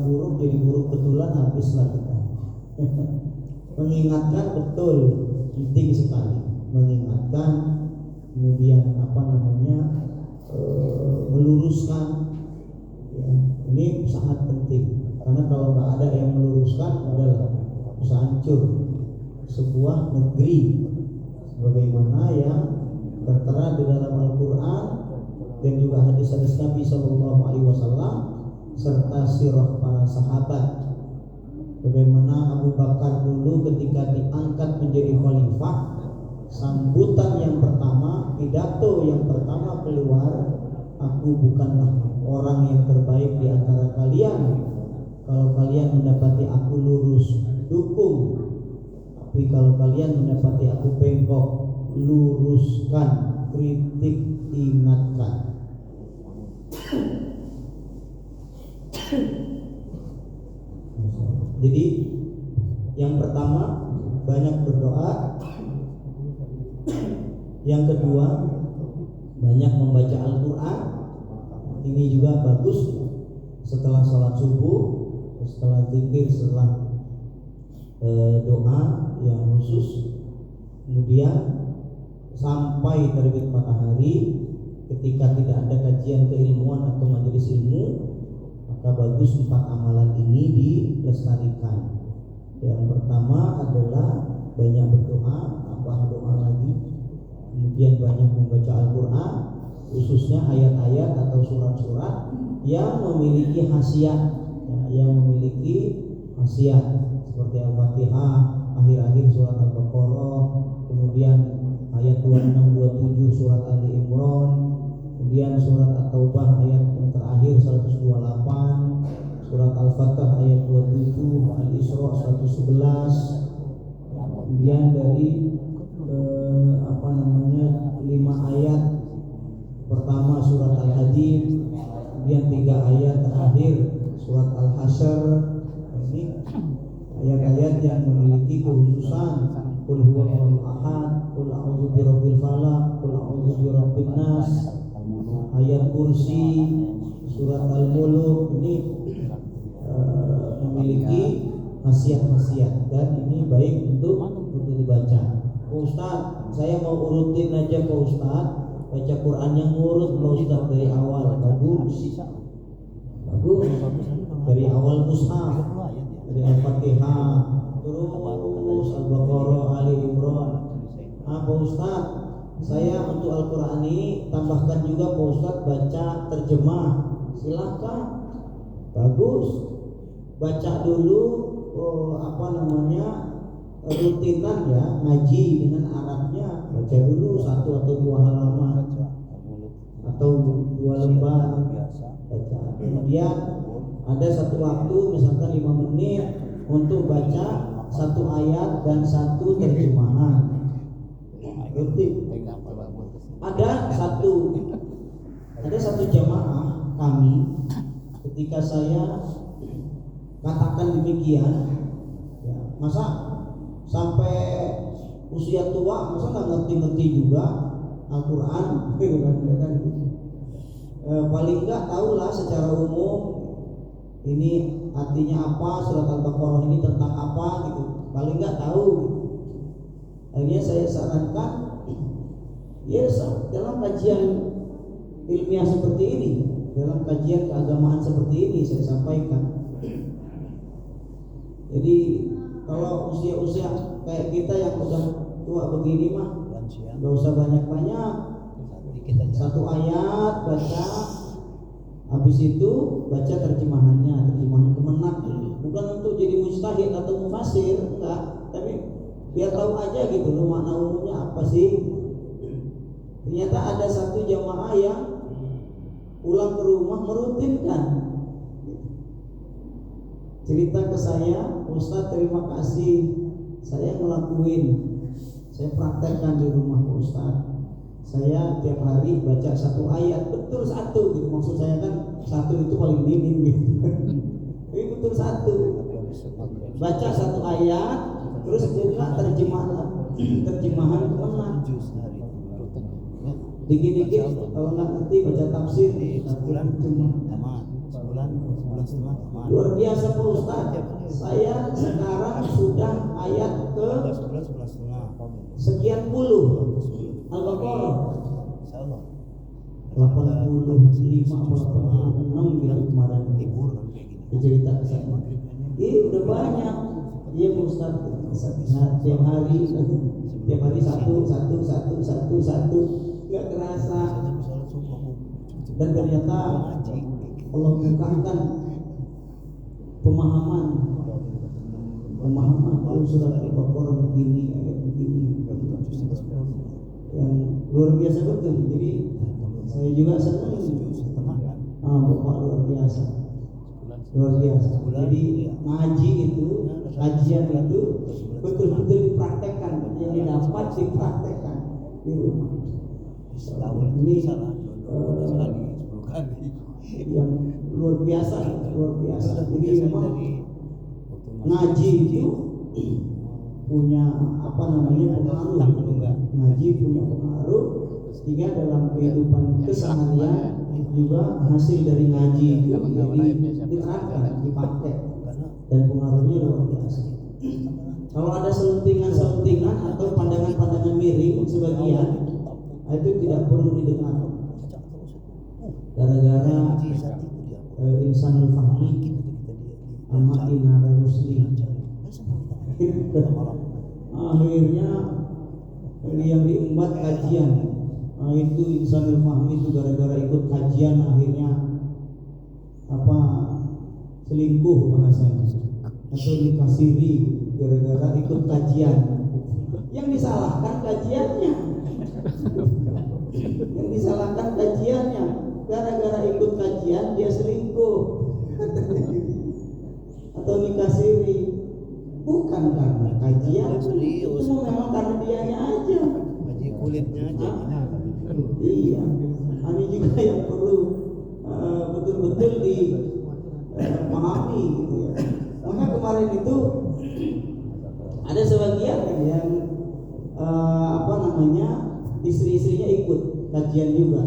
buruk jadi buruk betulan, habislah kita. Mengingatkan betul penting sekali, mengingatkan, kemudian meluruskan. Ya, ini sangat penting. Karena kalau nggak ada yang meluruskan, adalah bisa hancur sebuah negeri sebagaimana yang tertera di dalam Al-Quran dan juga hadis-hadis Nabi Sallallahu Alaihi Wasallam serta sirah para sahabat. Bagaimana Abu Bakar dulu ketika diangkat menjadi khalifah, sambutan yang pertama, pidato yang pertama keluar, aku bukanlah orang yang terbaik di antara kalian. Kalau kalian mendapati aku lurus, dukung. Tapi kalau kalian mendapati aku bengkok, luruskan, kritik, ingatkan. Jadi yang pertama banyak berdoa, yang kedua banyak membaca Al-Quran. Ini juga bagus setelah sholat subuh, setelah zikir, setelah doa yang khusus. Kemudian sampai terbit matahari, ketika tidak ada kajian keilmuan atau majelis ilmu, maka bagus 4 amalan ini dilestarikan. Yang pertama adalah banyak berdoa, tambah doa lagi. Kemudian banyak membaca Al-Quran, khususnya ayat-ayat atau surat-surat yang memiliki khasiat, seperti Al-Fatihah, akhir-akhir surat Al-Baqarah, kemudian ayat 26, 27 surat Ali Imran, kemudian surat At-Taubah ayat yang terakhir 128, surat Al-Fatah ayat 27, Al-Isra 111, kemudian dari 5 ayat pertama surat Al-Hadid, kemudian 3 ayat terakhir surat Al-Hasyr. Ini ayat-ayat yang memiliki khususan. Qul huwallahu ahad, qul a'udzu birabbil falaq, qul a'udzu birabbin nas, ayat kursi, surat Al-Mulk. Ini memiliki khasiat-khasiat dan ini baik untuk dibaca. Ustaz, saya mau urutin aja Pak Ustaz, baca Quran yang ngurut Pak Ustaz dari awal. Bagus. Dari awal mushaf, dari Al-Fatihah terus Al-Baqarah, Ali Imran. Pak Ustaz, saya untuk Al-Quran ini tambahkan juga Pak Ustaz baca terjemah. Silakan. Bagus. Baca dulu rutinan ya, ngaji dengan Arabnya. Baca dulu 1 atau 2 halaman atau 2 lembar baca. Kemudian ada satu waktu misalkan 5 menit untuk baca satu ayat dan satu terjemahan. Ada satu jamaah kami, ketika saya katakan demikian, ya, masa sampai usia tua masa nggak ngerti-ngerti juga Al-Quran, paling nggak tahulah secara umum ini artinya apa, surat Al-Baqarah ini tentang apa gitu, paling nggak tahu. Akhirnya saya sarankan, ya dalam kajian ilmiah seperti ini, dalam kajian keagamaan seperti ini saya sampaikan. Jadi kalau usia-usia kayak kita yang udah tua begini mah nggak usah banyak-banyak, satu ayat baca, habis itu baca terjemahannya, terjemahan kemenak, bukan untuk jadi mujtahid atau mufasir, enggak, tapi biar tahu aja gitu loh makna umumnya apa sih. Ternyata ada satu jamaah yang pulang ke rumah merutinkan, cerita ke saya, Ustaz terima kasih, saya ngelakuin, saya praktekkan di rumah Ustaz. Saya tiap hari baca satu ayat, betul satu gitu. Maksud saya kan satu itu paling minim gitu. Tapi betul satu. Baca satu ayat, terus juga terjemahan kemenak. Dikit-dikit kalau nggak ngerti baca tafsir sebulan setengah. Luar biasa Pak Ustaz. Saya sekarang sudah ayat ke sekian puluh Al-Baqarah 85 gitu kemarin cerita ke saya. Udah banyak. Iya Pak Ustaz. Nah, tiap hari satu nggak kerasa. Dan ternyata Allah bukakan pemahaman surat Al-Baqarah begini, ayat begini, yang luar biasa betul. Jadi saya juga senang, Bapak luar biasa. Jadi ngaji itu, kajian itu betul-betul dipraktekkan, yang didapat dipraktekkan di rumah. Ini yang luar biasa. Jadi memang ngaji itu punya pengaruh. Ngaji punya pengaruh sehingga dalam kehidupan keseharian juga hasil dari ngaji itu diterapkan, dipakai, dan pengaruhnya luar biasa. Kalau ada selentingan atau pandangan miring sebagian, itu tidak perlu didengar. Gara-gara Insanul Fahmi sama Inara Rusli, akhirnya yang diembat kajian, itu Insanul Fahmi itu gara-gara ikut kajian akhirnya selingkuh bahasanya, atau dikasiri gara-gara ikut kajian. Yang disalahkan kajiannya, gara-gara ikut kajian dia selingkuh atau dikasiri, bukan karena kajian, itu memang karena dianya aja, kulitnya aja. Iya, ini juga yang perlu betul-betul dipahami gitu ya. Maka kemarin itu ada sebagian yang istri-istrinya ikut kajian juga.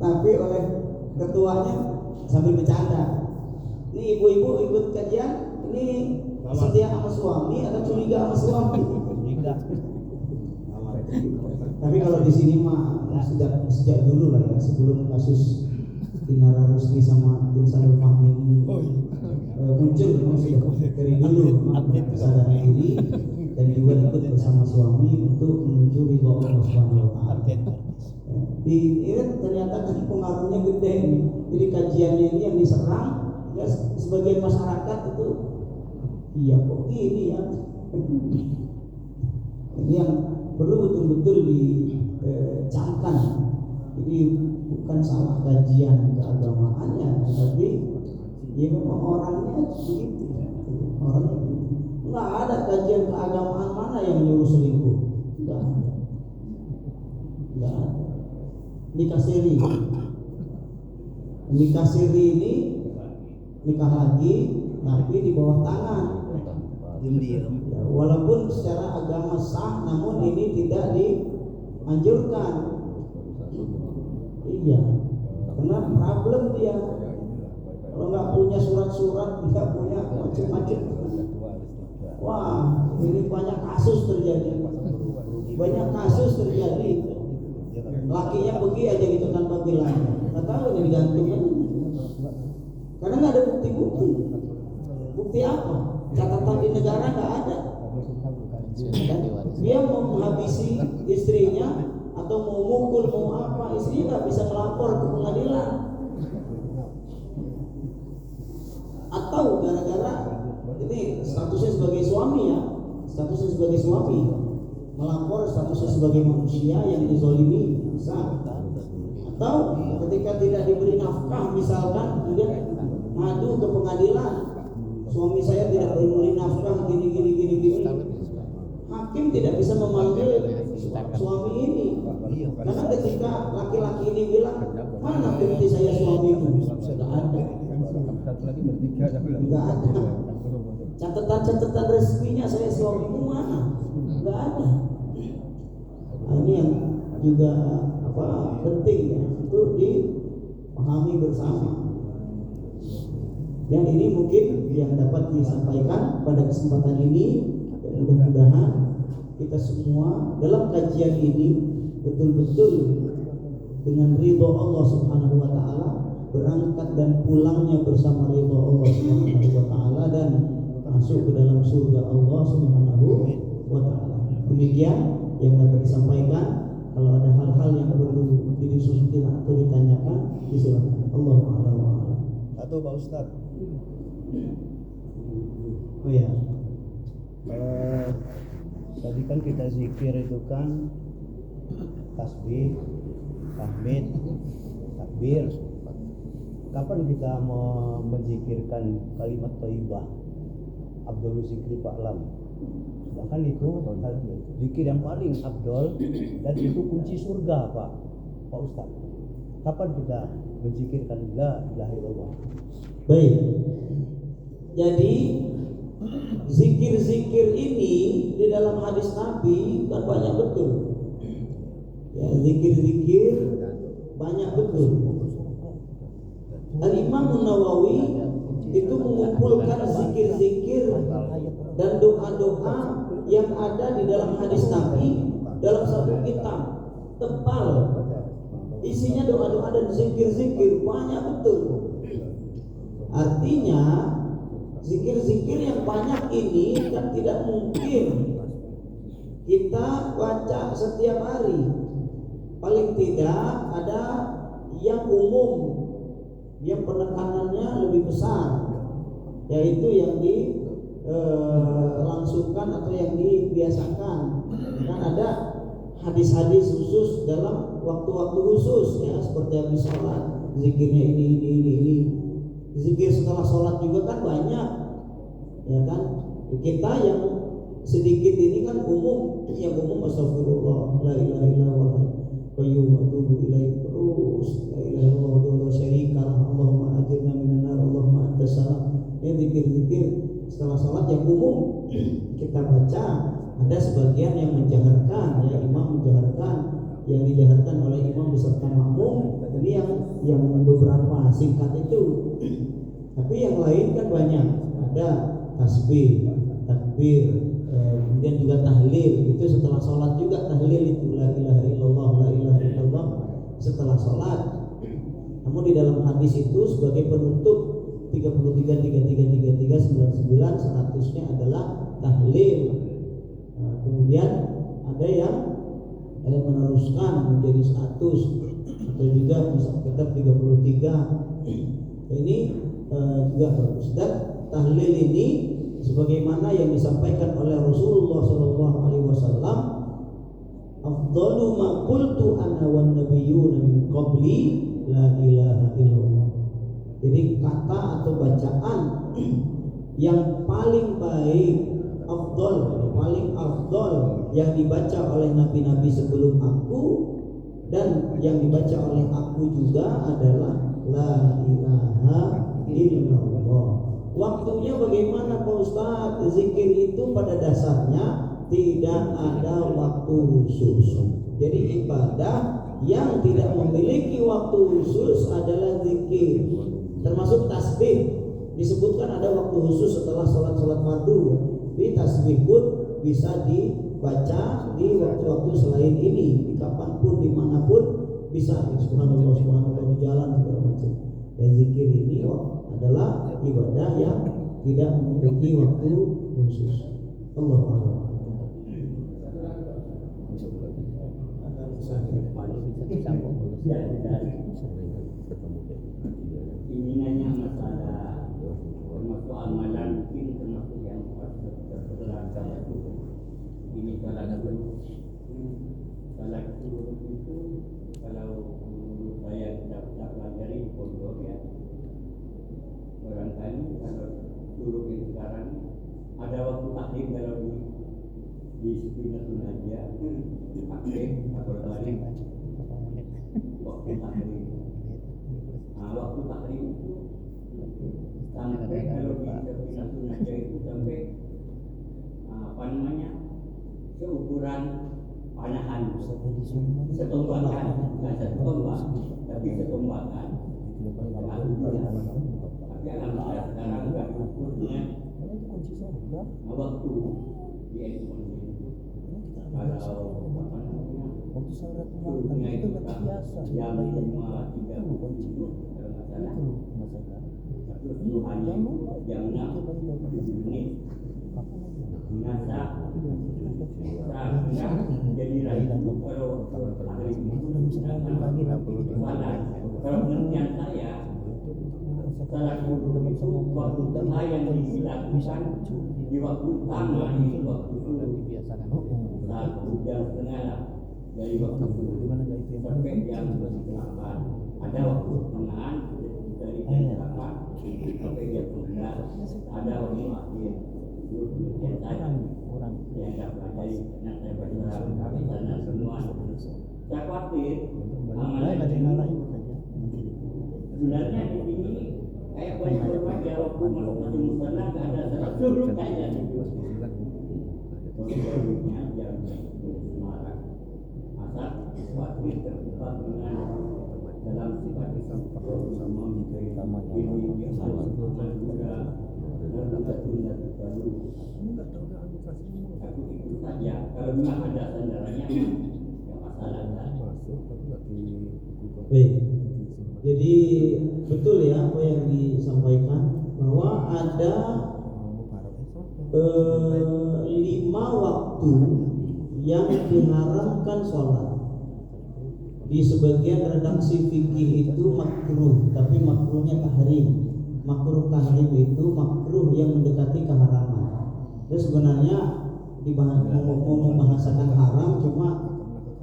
Tapi oleh ketuanya sambil bercanda, ini ibu-ibu ikut kajian, ini setia sama suami atau curiga sama suami? Tapi kalau di sini mah sejak dulu lah ya, sebelum kasus Inara Rusli sama Insanul Fahmi ini muncul, memang sudah dari dulu sadar diri dan juga ikut bersama suami untuk menuju ridho Allah Subhanahu wa taala. Ini ternyata kan pengaruhnya gede nih. Jadi kajiannya ini yang diserang, ya sebagian masyarakat itu, iya kok gini ya. Ini yang perlu betul-betul dicamkan. Jadi bukan salah kajian keagamaannya, tapi Ya memang orangnya begitu. Orangnya begitu. Nggak ada kajian keagamaan mana yang nyuruh selingkuh. Nggak ada. Nggak ada. Nikah siri. Nikah siri ini nikah lagi tapi di bawah tangan. Diam-diam. Ya, walaupun secara agama sah, namun ini tidak dianjurkan. Iya, karena problem dia. Kalau nggak punya surat-surat, nggak punya macam-macam. Wah, ini banyak kasus terjadi. Banyak kasus terjadi. Lakinya pergi aja gitu tanpa bilang. Nggak tahu ini digantung kan? Karena nggak ada bukti-bukti. Bukti apa? Catatan di negara nggak ada. Dia mau menghabisi istrinya atau mau mukul mau apa, istrinya nggak bisa melapor ke pengadilan. Atau gara-gara ini statusnya sebagai suami ya, statusnya sebagai suami melapor statusnya sebagai manusia yang dizolimi bisa. Atau ketika tidak diberi nafkah misalkan dia ngadu ke pengadilan, suami saya tidak memberi nafkah gini. Hakim tidak bisa memanggil suami ini. Karena ketika laki-laki ini bilang, mana bukti saya suamimu? Tidak ada. Tidak ada. Catatan resminya saya suamimu mana? Tidak ada. Nah, ini yang juga penting ya, itu dipahami bersama. Dan ini mungkin yang dapat disampaikan pada kesempatan ini. Mudah-mudahan kita semua dalam kajian ini betul-betul dengan ridho Allah Subhanahu wa taala, berangkat dan pulangnya bersama ridho Allah Subhanahu wa taala dan masuk ke dalam surga Allah Subhanahu wa taala. Demikian yang dapat disampaikan. Kalau ada hal-hal yang perlu didiskusikan atau ditanyakan, silakan. Allahu a'lam. Atau Pak Ustaz. Oh ya. Tadi kan kita zikir itu kan tasbih, tahmid, takbir. Kapan kita mau menzikirkan kalimat thayyibah? Abdul zikri fa'lam. Sedangkan itu zikir yang paling afdol dan itu kunci surga, Pak Ustaz. Kapan kita menzikirkan la ilaha illallah? Baik. Jadi zikir-zikir ini di dalam hadis Nabi kan banyak betul. Ya, zikir-zikir banyak betul. Al-Imam Nawawi itu mengumpulkan zikir-zikir dan doa-doa yang ada di dalam hadis Nabi dalam satu kitab tebal. Isinya doa-doa dan zikir-zikir banyak betul. Artinya zikir-zikir yang banyak ini kan tidak mungkin kita baca setiap hari. Paling tidak ada yang umum, yang penekanannya lebih besar, yaitu yang dilangsungkan atau yang dibiasakan. Kan ada hadis-hadis khusus dalam waktu-waktu khusus ya, seperti habis sholat zikirnya ini. Zikir setelah sholat juga kan banyak, ya kan? Kita yang sedikit ini kan umum, yang umum astagfirullah, la ilaha illallah, qayyum atubu ilaih, terus la ilaha illallah, la syarikalah, Allahumma ajirna minan nar, Allahumma antas salam. Ya zikir-zikir setelah sholat yang umum kita baca. Ada sebagian yang menjaharkan, ya imam menjaharkan, yang dijaharkan oleh imam beserta makmum. Ini yang beberapa singkat itu. Tapi yang lain kan banyak. Ada tasbih, takbir, kemudian juga tahlil. Itu setelah sholat juga tahlil itu la ilaha illallah, la ilaha illallah setelah sholat. Namun di dalam hadis itu sebagai penutup 33, 33, 33, 99 statusnya adalah tahlil. Kemudian ada yang meneruskan menjadi 100 atau juga bisa tetap 33. Ini juga bagus. Dan tahlil ini sebagaimana yang disampaikan oleh Rasulullah SAW, afdalu ma qultu ana wan nabiyyuna min qabli la ilaha illallah. Jadi kata atau bacaan yang paling baik, paling afdol yang dibaca oleh nabi-nabi sebelum aku dan yang dibaca oleh aku juga adalah la ilaha illallah. Waktunya bagaimana Pak Ustadz? Zikir itu pada dasarnya tidak ada waktu khusus. Jadi ibadah yang tidak memiliki waktu khusus adalah zikir. Termasuk tasbih. Disebutkan ada waktu khusus setelah sholat fardu ya. Tapi tasbih pun bisa dibaca di waktu-waktu selain ini, di kapanpun, dimanapun bisa. Subhanallah, subhanallah, di jalan segala macam. Dan zikir ini adalah ibadah yang tidak memiliki waktu khusus. Allah Allah. Ini hanya masalah termasuk amalan, mungkin termasuk yang terlaksana itu. Ini salah satu itu kalau saya tidak pelajari di pondok ya, barangkali kalau dulu ini sekarang ada waktu taklim kalau di Suprinatul aja taklim atau taklim waktu taklim. Waktu taklim itu sampai kalau di Suprinatul aja itu sampai seukuran panahan setombakan, bukan setombak tapi setombakan. Tapi alhamdulillah sekarang sudah ukurnya waktu di handphone itu kalau suruhnya itu kan jam 5.30 kalau nggak salah, terus suruhannya jam 6 menit nasa jadi ragu kalau hari ini kalau pengertian saya salah satu itu waktu tengah yang dilakukan di waktu utama itu waktu satu jam setengah lah dari waktu sampai jam 8 ada waktu pertengahan dari jam 8 sampai jam 11 ada waktu akhir. Yang saya yang tak pelajari dan saya berharap kami sana semua saya khawatir amalan sebenarnya di sini kayak banyak berbagai waktu masuk ke musala nggak ada suruh saja sebelumnya jam Semarang asal khawatir terbuka dengan dalam sifat sama ini yang aku ikut saja kalau memang ada sandarannya ya masalah baik. Jadi betul ya apa yang disampaikan bahwa ada 5 waktu yang diharamkan sholat. Di sebagian redaksi fikih itu makruh, tapi makruhnya tahrim. Makruh tahrim itu makruh yang mendekati keharaman. Terus sebenarnya mau membahasakan haram cuma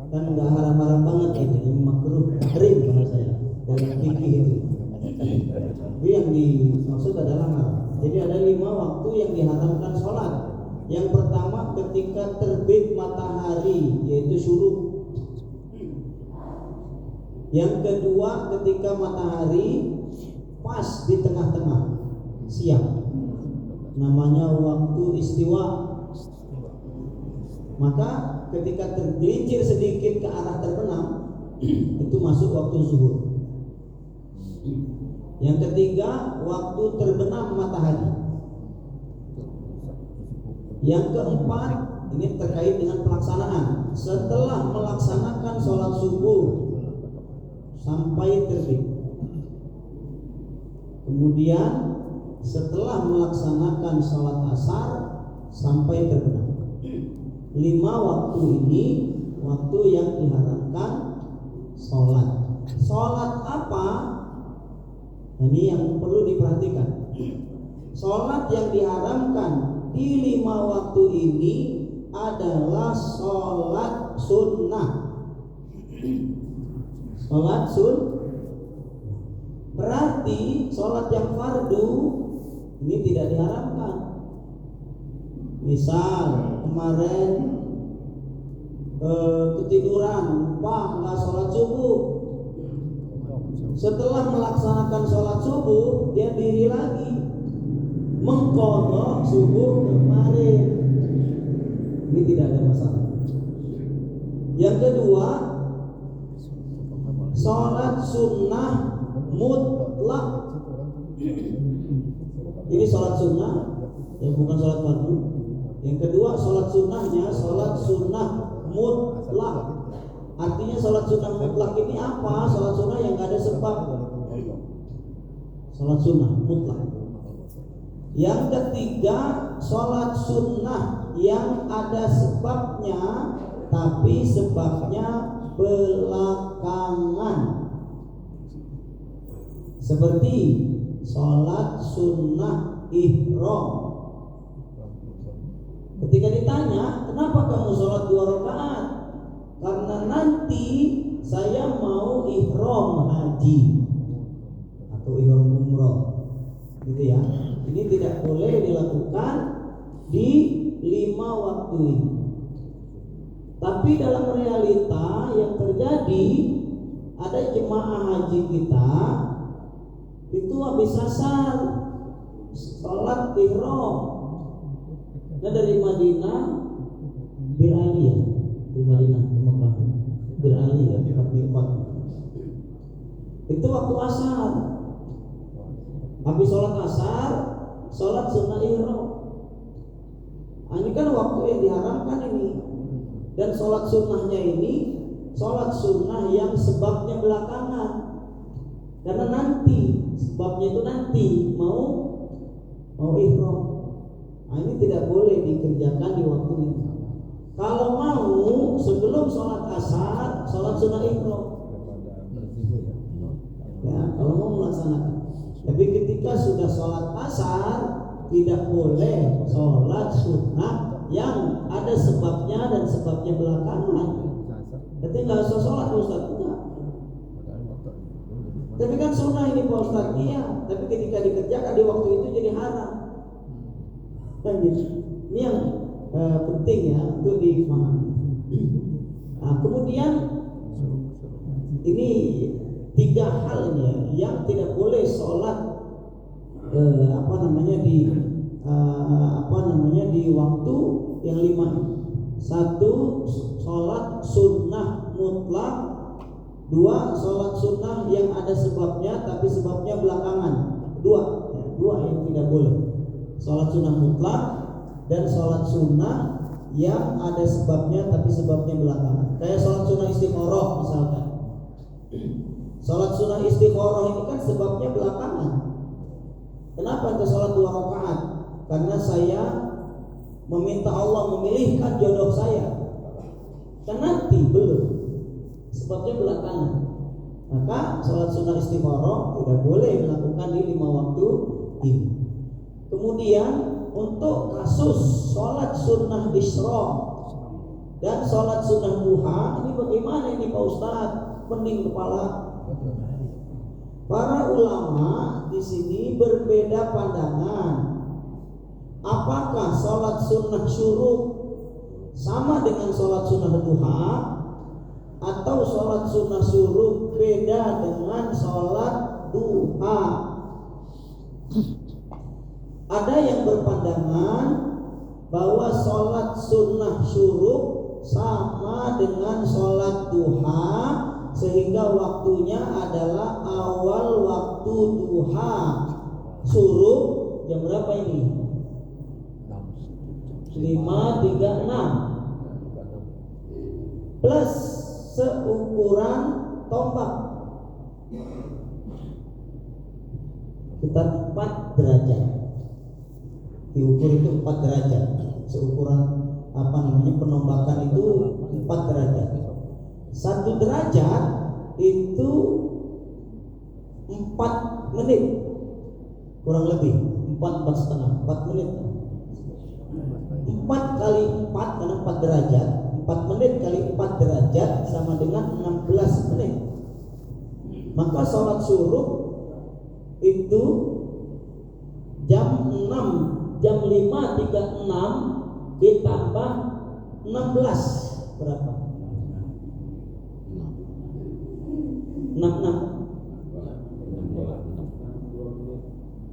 kan nggak haram-haram banget gitu. Ini makruh tahrim bahasanya dalam fikih itu. Tapi yang dimaksud adalah haram. Jadi ada 5 waktu yang diharamkan sholat. Yang pertama ketika terbit matahari yaitu syuruk. Yang kedua ketika matahari pas di tengah-tengah siang, namanya waktu istiwa. Maka ketika tergelincir sedikit ke arah terbenam itu masuk waktu zuhur. Yang ketiga waktu terbenam matahari. Yang keempat ini terkait dengan pelaksanaan setelah melaksanakan sholat subuh sampai terbit. Kemudian setelah melaksanakan sholat asar sampai terbenam. 5 waktu ini waktu yang diharamkan sholat. Sholat apa? Ini yang perlu diperhatikan. Sholat yang diharamkan di 5 waktu ini adalah sholat sunnah. Sholat sunnah. Berarti sholat yang fardu ini tidak diharamkan. Misal kemarin ketiduran, lupa nggak sholat subuh. Setelah melaksanakan sholat subuh, dia diri lagi mengqadha subuh kemarin. Ini tidak ada masalah. Yang kedua, sholat sunnah mutlak. Ini sholat sunnah yang bukan sholat fardu. Yang kedua, sholat sunnahnya sholat sunnah mutlak. Artinya sholat sunnah mutlak ini apa? Sholat sunnah yang gak ada sebab. Sholat sunnah mutlak. Yang ketiga, sholat sunnah yang ada sebabnya, tapi sebabnya belakangan. Seperti sholat sunnah ihram. Ketika ditanya, kenapa kamu sholat 2 rakaat? Karena nanti saya mau ihram haji atau ihram umroh, gitu ya. Ini tidak boleh dilakukan di 5 waktu ini. Tapi dalam realita yang terjadi, ada jemaah haji kita itu habis asar sholat ihram. Nah, dari Madinah Bir Ali ya, dari Madinah ke Mekah Bir Ali ya, 4 itu waktu asar. Habis sholat asar, sholat sunnah ihram. Ini kan waktu yang diharamkan ini. Dan sholat sunnahnya ini sholat sunnah yang sebabnya belakangan. Karena nanti sebabnya itu nanti mau ihram. Ini tidak boleh dikerjakan di waktu ini. Kalau mau sebelum sholat asar, sholat sunnah ihram. Ya, kalau mau melaksanakan. Tapi ketika sudah sholat asar, tidak boleh sholat sunnah yang ada sebabnya dan sebabnya belakangan. Jadi nggak usah sholat Ustaz, enggak. Tapi kan sunnah ini Pak Ustaz, iya. Tapi ketika dikerjakan di waktu itu jadi haram. Kan gitu. Ini yang penting ya untuk difahami. Nah, kemudian ini 3 hal ini yang tidak boleh sholat di waktu yang 5 ini. 1, sholat sunnah mutlak. 2, sholat sunnah yang ada sebabnya tapi sebabnya belakangan. 2 yang tidak boleh. Sholat sunnah mutlak dan sholat sunnah yang ada sebabnya tapi sebabnya belakangan. Kayak sholat sunnah istikharah misalkan. Sholat sunnah istikharah ini kan sebabnya belakangan. Kenapa kita sholat 2 rakaat? Karena saya meminta Allah memilihkan jodoh saya. Kan nanti belum, sebabnya belakangan. Maka sholat sunnah istikharah tidak boleh dilakukan di 5 waktu ini. Kemudian untuk kasus sholat sunnah isyraq dan sholat sunnah duha, ini bagaimana ini Pak Ustaz? Pening kepala. Para ulama di sini berbeda pandangan. Apakah sholat sunnah syuruk sama dengan sholat sunnah duha, atau sholat sunnah syuruk beda dengan sholat duha? Ada yang berpandangan bahwa sholat sunnah syuruk sama dengan sholat duha, sehingga waktunya adalah awal waktu duha. Syuruk jam berapa ini? 5.36 plus seukuran tombak sekitar 4 derajat. Diukur itu 4 derajat. Seukuran penombakan itu 4 derajat. 1 derajat itu 4 menit kurang lebih, 4 menit. 4 kali 4 karena 4 derajat, 4 menit kali 4 derajat sama dengan 16 menit. Maka sholat syuruk itu jam 6, jam 5.36 ditambah 16 berapa?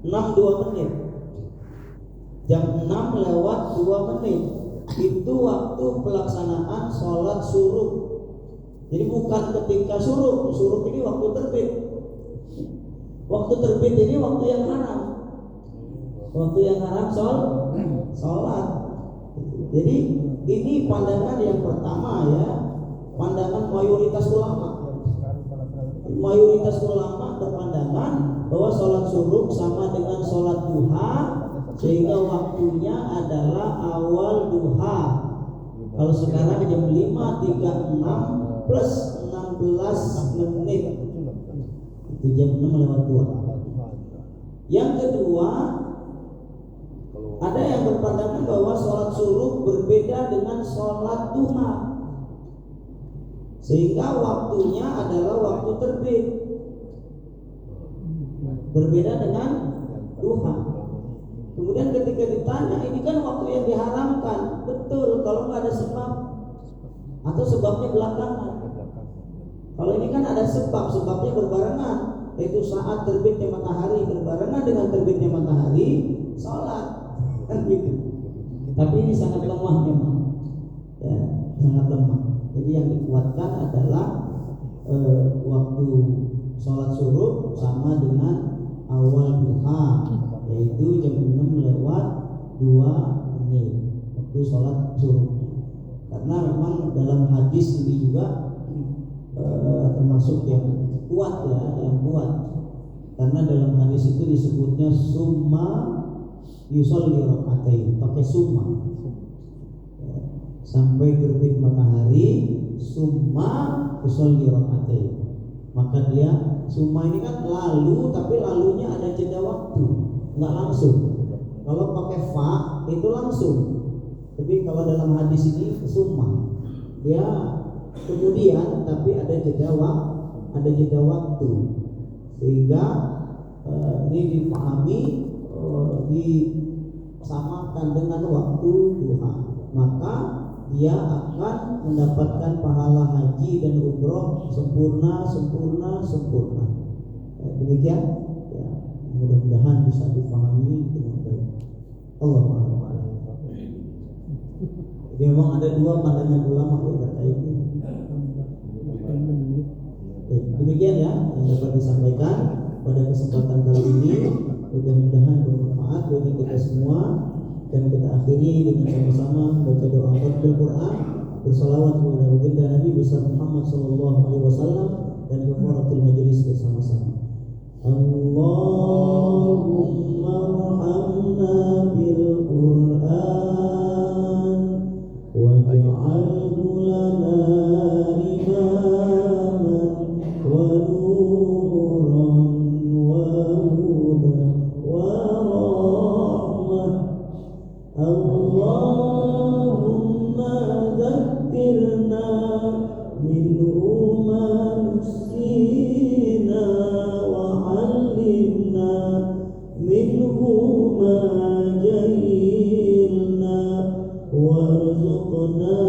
62 menit. Jam 6 lewat 2 menit itu waktu pelaksanaan sholat syuruk. Jadi bukan ketika syuruk. Syuruk ini waktu terbit. Waktu terbit ini waktu yang haram. Waktu yang haram sholat. Jadi ini pandangan yang pertama ya, pandangan mayoritas ulama. Mayoritas ulama berpandangan bahwa sholat syuruk sama dengan sholat duha, sehingga waktunya adalah awal duha. Kalau sekarang jam 5.36 plus 16 menit, itu jam 6 lewat 2. Yang kedua, ada yang berpandangan bahwa sholat syuruk berbeda dengan sholat duha, sehingga waktunya adalah waktu terbit, berbeda dengan duha. Kemudian ketika ditanya, ini kan waktu yang diharamkan. Betul, kalau nggak ada sebab atau sebabnya belakangan. Kalau ini kan ada sebab, sebabnya berbarengan, yaitu saat terbitnya matahari berbarengan dengan terbitnya matahari, sholat kan gitu. Tapi ini sangat lemah memang, ya, sangat lemah. Jadi yang dikuatkan adalah waktu sholat syuruk sama dengan awal duha, yaitu jam 6 lewat 2 menit waktu sholat syuruknya. Karena memang dalam hadis ini juga termasuk yang kuat ya, yang kuat. Karena dalam hadis itu disebutnya summa yusolli rakaatain, pakai summa ya, sampai terbit matahari summa yusolli rakaatain. Maka dia summa ini kan lalu, tapi lalunya ada jeda waktu, nggak langsung. Kalau pakai fa itu langsung, tapi kalau dalam hadis ini summa dia kemudian tapi ada jeda waktu, sehingga ini dipahami disamakan dengan waktu duha, maka dia akan mendapatkan pahala haji dan umroh sempurna. Demikian ya, mudah-mudahan bisa dipahami dengan baik. Allahu a'lam. Jadi memang ada dua pandangan ulama terkait ini. Demikian ya yang dapat disampaikan pada kesempatan kali ini. Mudah-mudahan bermanfaat bagi kita semua, dan kita akhiri dengan sama-sama baca doa Al Quran, bersalawat kepada baginda Nabi besar Muhammad sallallahu alaihi wasallam, dan kafaratul majlis bersama-sama. Allahumma arhamna bil Quran waj'alhu lana imaman wa nuran wa hudan wa rahmah. Allahumma dhakkirna minhu ma nusina wa 'allimna minhu ma jahilna warzuqna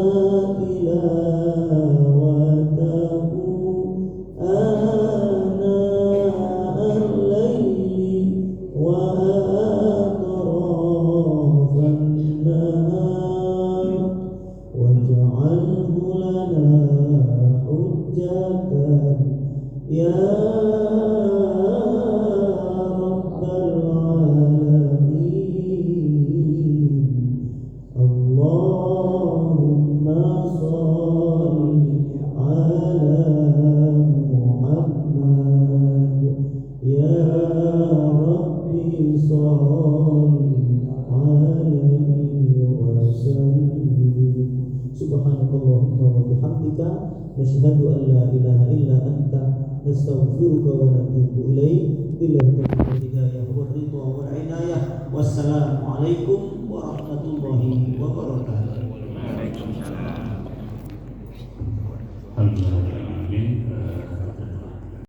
tilawatahu ana al-layli wa atrafan nahar waj'alhu lana hujjatan ya rabbal alamin. Allahumma salli ala Muhammad ya Rabbi salli alaihi wasallim. Subhanakallahumma wa bihamdika nasyhadu an la ilaha illa anta nastaghfiruka wa natubu ilaik. Billahi taufiq wal hidayah wa ridha wal inayah. Wassalamu alaikum warahmatullahi wabarakatuh. Alhamdulillah.